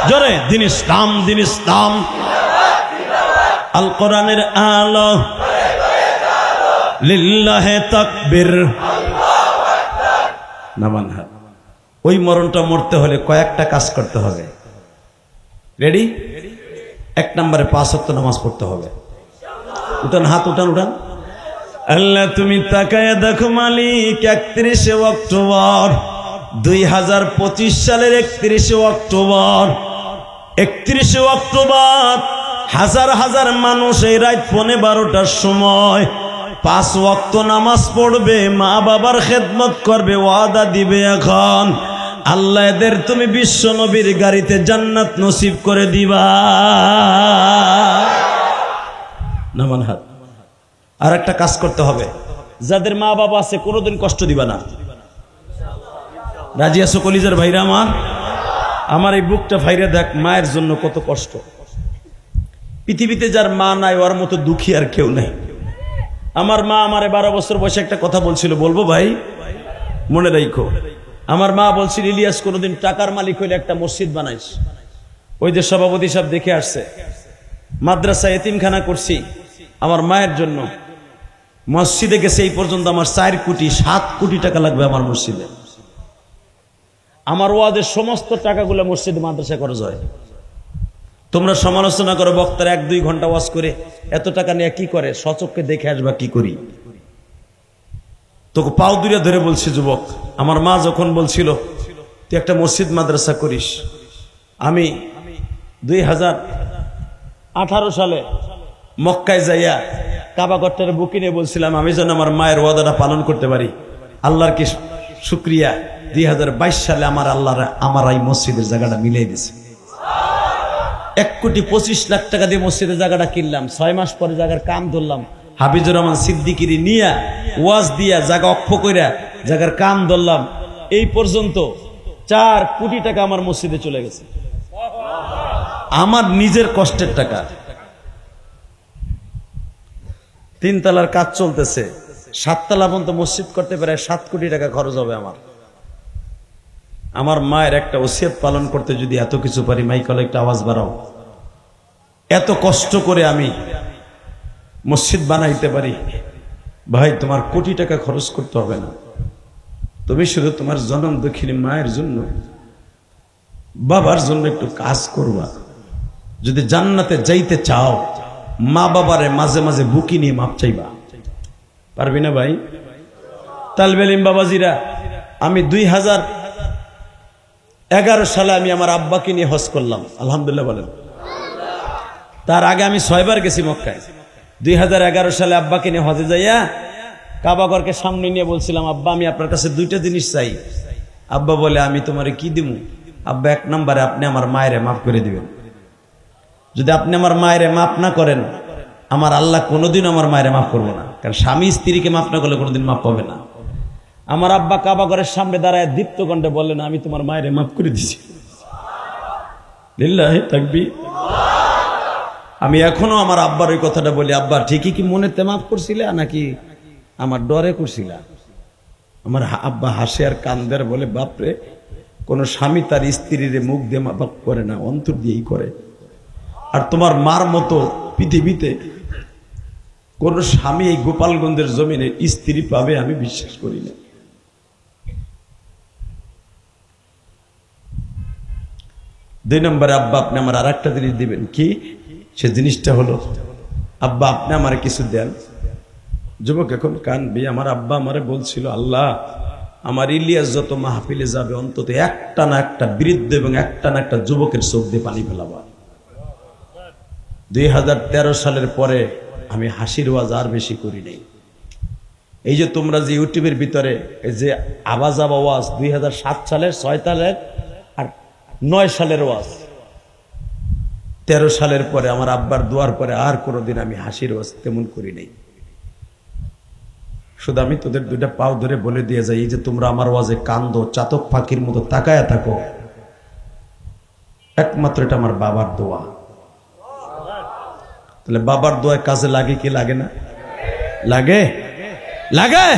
জোরে দিন ইসলাম, দিন ইসলাম। আল কোরআনের আলো, লিল্লাহে তাকবীর। নামান হাত। ওই মরণটা মরতে হলে কয়েকটা কাজ করতে হবে। রেডি? এক নম্বরে 5 ওয়াক্ত নামাজ পড়তে হবে। উঠান হাত, উঠান উঠান। আল্লাহ তুমি তাকায় দেখো মালিক, 31 অক্টোবর 2025 সালের 31 অক্টোবর, 31 অক্টোবর হাজার হাজার মানুষ এই রাত 12:15টার সময় 5 ওয়াক্ত নামাজ পড়বে, মা বাবার খেদমত করবে, ওয়াদা দিবে। এখন আল্লাহ এদের তুমি বিশ্ব নবীর গাড়িতে জান্নাত নসিব করে দিবা। নামান হাত। আর একটা কাজ করতে হবে, যাদের মা বাবা আছে কোনোদিন কষ্ট দিবা না। রাজি আছো কলিজার ভাইরা আমার? আমার এই বুকটা ভাইরা দেখ, মায়ের জন্য কত কষ্ট। পৃথিবীতে যার মা নাই ওর মতো দুঃখী আর কেউ নেই। আমার মা আমারে 12 বছর বয়সে একটা কথা বলছিল, বলবো ভাই? মনে রাখো, আমার মা বলছিল, ইলিয়াস কোনোদিন টাকার মালিক হইলে একটা মসজিদ বানাইস। ওই যে সভাপতি সাহেব দেখে আসছে, মাদ্রাসা এতিমখানা করছি আমার মায়ের জন্য। মসজিদে গেছে এই পর্যন্ত আমার 4 কোটি 7 কোটি টাকা লাগবে আমার মসজিদে। আমার ওয়াদের সমস্ত টাকাগুলো মসজিদে মাদ্রাসা খরচ হয়। তোমরা সমালোচনা করো, বক্তার 1-2 ঘন্টা ওয়াজ করে এত টাকা নিয়ে কি করে? সচক্ষে দেখে আসবা কি করি। তোকে পাও দুইরা ধরে বলছি, যুবক, আমার মা যখন বলছিল তুই একটা মসজিদ মাদ্রাসা করিস, আমি 2018 সালে মক্কায় যাইয়া কাবা ঘরটার বুকি নিয়ে বলছিলাম আমি যেন আমার মায়ের ওয়াদাটা পালন করতে পারি। আল্লাহর কি শুকরিয়া, 2022 সালে আমার এই মসজিদের জায়গাটা মিলিয়ে দিছে। 1,25,00,000 টাকা দিয়ে মসজিদের জায়গাটা কিনলাম। 6 মাস পরে জায়গার কাম ধরলাম, হাফিজুর রহমান সিদ্দিকিরি নিয়া ওয়াজ দিয়া জায়গা অক্ষ কইরা জায়গার কাম ধরলাম। এই পর্যন্ত 4 কোটি টাকা আমার মসজিদে চলে গেছে, আমার নিজের কষ্টের টাকা। 3 তলার কাজ চলতেছে, 7 তলা পর্যন্ত মসজিদ করতে পারে 7 কোটি টাকা খরচ হবে আমার। আমার মায়ের একটা ওসিয়ত পালন করতে যদি এত কিছু পারি, মাইকলে একটা আওয়াজ বাড়াও, এত কষ্ট করে আমি মসজিদ বানাইতে পারি, ভাই তোমার কোটি টাকা খরচ করতে হবে না। তুমি শুধু তোমার জনম দক্ষিণী মায়ের জন্য, বাবার জন্য একটু কাজ করবা। যদি জান্নাতে যাইতে চাও, মা বাবারে মাঝে মাঝে বুকি নিয়ে মাপ চাইবা। পারবি না ভাই? তালবে ইলম বাবাজিরা, আমি 11 সালে আমি আমার আব্বাকে নিয়ে হজ করলাম, আলহামদুলিল্লাহ বলেন। তার আগে আমি 6 বার গেছি মক্কায়। 2011 সালে আব্বাকে নিয়ে হজে যাইয়া কাবাঘরকে সামনে নিয়ে বলছিলাম, আব্বা আমি আপনার কাছে 2টা জিনিস চাই। আব্বা বলে, আমি তোমারে কি দিমু? আব্বা, 1 নম্বরে আপনি আমার মায়েরে মাফ করে দিবেন। যদি আপনি আমার মায়েরে মাফ না করেন, আমার আল্লাহ কোনোদিন আমার মায়েরে মাফ করবো না, কারণ স্বামী স্ত্রীকে মাফ না করলে কোনোদিন মাফ পাবে না। আমার আব্বা কাবাঘরের সামনে দাঁড়ায় দীপ্ত কণ্ঠে বললেন, আমি তোমার মায়েরে মাফ করে দিছি। লিল্লাহি তাকবীর। আমি এখনো আমার আব্বার ওই কথাটা বলি, আব্বা ঠিকই কি মনেতে মাফ করছিলা নাকি আমার ডরে করছিলা? আমার আব্বা হাসে আর কান্দের, বলে, বাপরে, কোন স্বামী তার স্ত্রীর মুখ দিয়ে মাফ করে না, অন্তর দিয়েই করে। আর তোমার মার মতো পৃথিবীতে কোন স্বামী এই গোপালগঞ্জের জমিনে স্ত্রী পাবে আমি বিশ্বাস করি না। দুই নম্বরে, আব্বা আপনি আমার আর একটা জিনিস দিবেন। কি? সে জিনিসটা হলো, আব্বা আপনি আমার কিছু দেন। যুবক এখন কানবি। আমার আব্বা আমারে বলছিল, আল্লাহ আমার ইলিয়াস যত মাহফিলে যাবে অন্তত একটা না একটা বৃদ্ধ এবং একটা না একটা যুবকের চোখ দিয়ে পানি ফেলাবা। 2013 সালের পরে আমি হাসির ওয়াজ আর বেশি করি নাই। এই যে তোমরা যে ইউটিউবের ভিতরে এই যে আওয়াজ ওয়াজ 2007 সালের 6 সালের আর 9 সালের ওয়াজ, 13 সালের পরে আমার আব্বার দোয়ার পরে আর কোনোদিন আমি হাসির ওয়াজ তেমন করি নাই। শুধু আমি তোদের 2টা পাও ধরে বলে দিয়ে যাই, এই যে তোমরা আমার ওয়াজে কান্দো, চাতক পাখির মতো তাকায়া থাকো, একমাত্র এটা আমার বাবার দোয়া। তাহলে বাবার দোয়া কাজে লাগে কি লাগে না? লাগে, লাগে।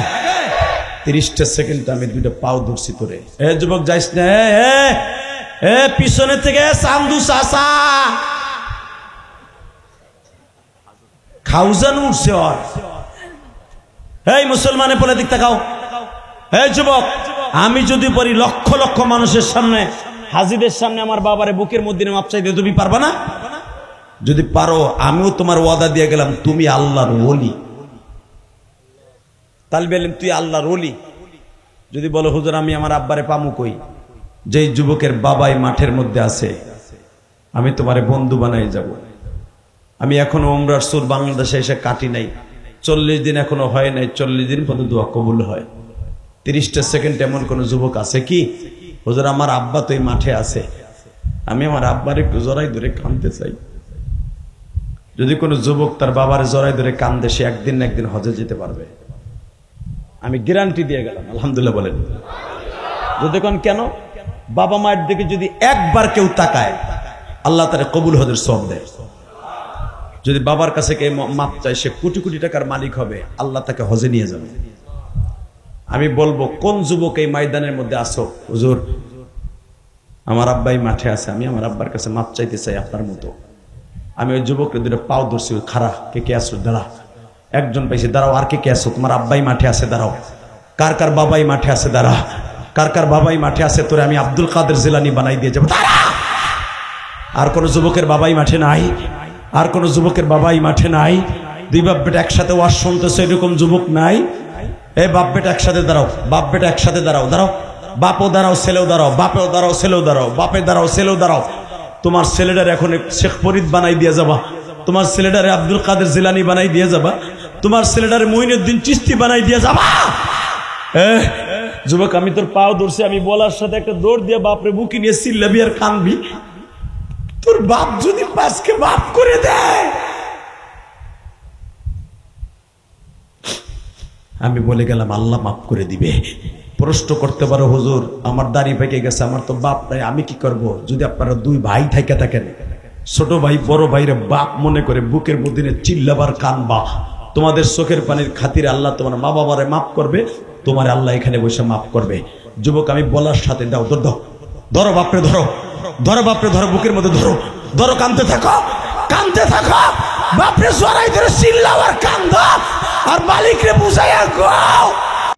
30টা সেকেন্ড আমি 2টা পাও ধরছি তোরে। এ যুবক যাইস না, পিছনে থেকে চান্দু চাচা খাউজান উঠছে। এই মুসলমানে বলে দিক তাকাও। এই যুবক, আমি যদি পড়ি লক্ষ লক্ষ মানুষের সামনে, হাজিদের সামনে আমার বাবারে বুকের মধ্যে মাপ চাইতে, তুমি পারবা না? যদি পারো, আমিও তোমার ওয়াদা দিয়ে গেলাম, তুমি আল্লাহর ওলি। তালবে এলেম, তুই আল্লাহর ওলি। যদি বলো হুজুর আমি আমার আব্বারে পামু কই? যেই যুবকের বাবাই মাঠের মধ্যে আছে, আমি তোমারে বন্ধু বানাই যাব। আমি এখনো উমরার সুর বাংলাদেশে এসে কাটি নাই, 40 দিন এখনো হয় নাই, 40 দিন পর্যন্ত দোয়া কবুল হয়। 30টা সেকেন্ড এমন কোন যুবক আছে কি, হুজুর আমার আব্বা তো এই মাঠে আছে, আমি আমার আব্বার একটু জড়াই ধরে কাঁদতে চাই? যদি কোনো যুবক তার বাবার জড়াই ধরে কান্দে, সে একদিন না একদিন হজে যেতে পারবে। আমি গ্যারান্টি দিয়ে গেলাম, আলহামদুলিল্লাহ বলেন। যদি কোন কেন, বাবা মায়ের দিকে যদি একবার কেউ তাকায়, আল্লাহ তারে কবুল হজের সওয়াব দেয়। যদি বাবার কাছে কে মাপ চায়, সে কোটি কোটি টাকার মালিক হবে, আল্লাহ তাকে হজে নিয়ে যাবে। আমি বলবো, কোন যুবক এই ময়দানের মধ্যে আসো, হুজুর আমার আব্বাই মাঠে আছে, আমি আমার আব্বার কাছে মাপ চাইতে চাই আপনার মতো। আমি ওই যুবককে 2টা পাও ধরছি, খারা কে কে আসো, দাঁড়া। একজন পাইছে, দাঁড়াও। আর কে কে আসো? তোমার আব্বাই মাঠে আছে, দাঁড়াও। কার কার বাবাই মাঠে আছে, দাঁড়া। কার কার বাবাই মাঠে আছে, তোরে আমি আব্দুল কাদের জিলানী বানাই দিয়ে যাবো, দাঁড়া। আর কোন যুবকের বাবাই মাঠে নাই? আর কোন যুবকের বাবাই মাঠে নাই? 2 বাপ বেটা একসাথে ওয়াজ শুনতেছে, এরকম যুবক নাই? এই বাপ বেটা একসাথে দাঁড়াও, বাপ বেটা একসাথে দাঁড়াও, দাঁড়াও। বাপও দাঁড়াও, ছেলেও দাঁড়াও, বাপেও দাঁড়াও, ছেলেও দাঁড়াও, বাপে দাঁড়াও, ছেলেও দাঁড়াও। তোমার ছেলেটার এখন শেখ ফরিদ বানাই দিয়ে যাবা, তোমার ছেলেটারে আব্দুল কাদের জিলানী বানাই দিয়ে যাবা, তোমার ছেলেটারে মঈনুদ্দিন চিশতি বানাই দিয়ে যাবা। যুবক, আমি তোর পাও ধরছি, আমি বলার সাথে একটা দৌড় দিয়ে বাপরে বুকি নিয়ে চিল্লাবি আর কানবি। তোর বাপ যদি পাঁচকে মাফ করে দেয়, আমি বলে গেলাম আল্লাহ মাফ করে দিবে। প্রশ্ন করতে পারো, হুজুর আমার দাড়ি পেকে গেছে, আমার তো বাপ নাই, আমি কি করব? যদি আপনারা 2 ভাই থেকে থাকেন, ছোট ভাই বড় ভাইরে বাপ মনে করে বুকের মধ্যে চিল্লাবার কানবা, তোমাদের চোখের পানির খাতিরে আল্লাহ তোমার মা বাবারে মাফ করবে, তোমার আল্লাহ এখানে বসে মাফ করবে। যুবক, আমি বলার সাথে দাও, ধরো ধরো বাপরে, ধরো ধরো বাপরে, ধরো বুকের মধ্যে ধরো, ধরো, কানতে থাকো, কানতে থাকো, বাপরে জড়াই ধরে চিল্লাও আর কান্দো, আর মালিকরে বুঝাইয়া গাও।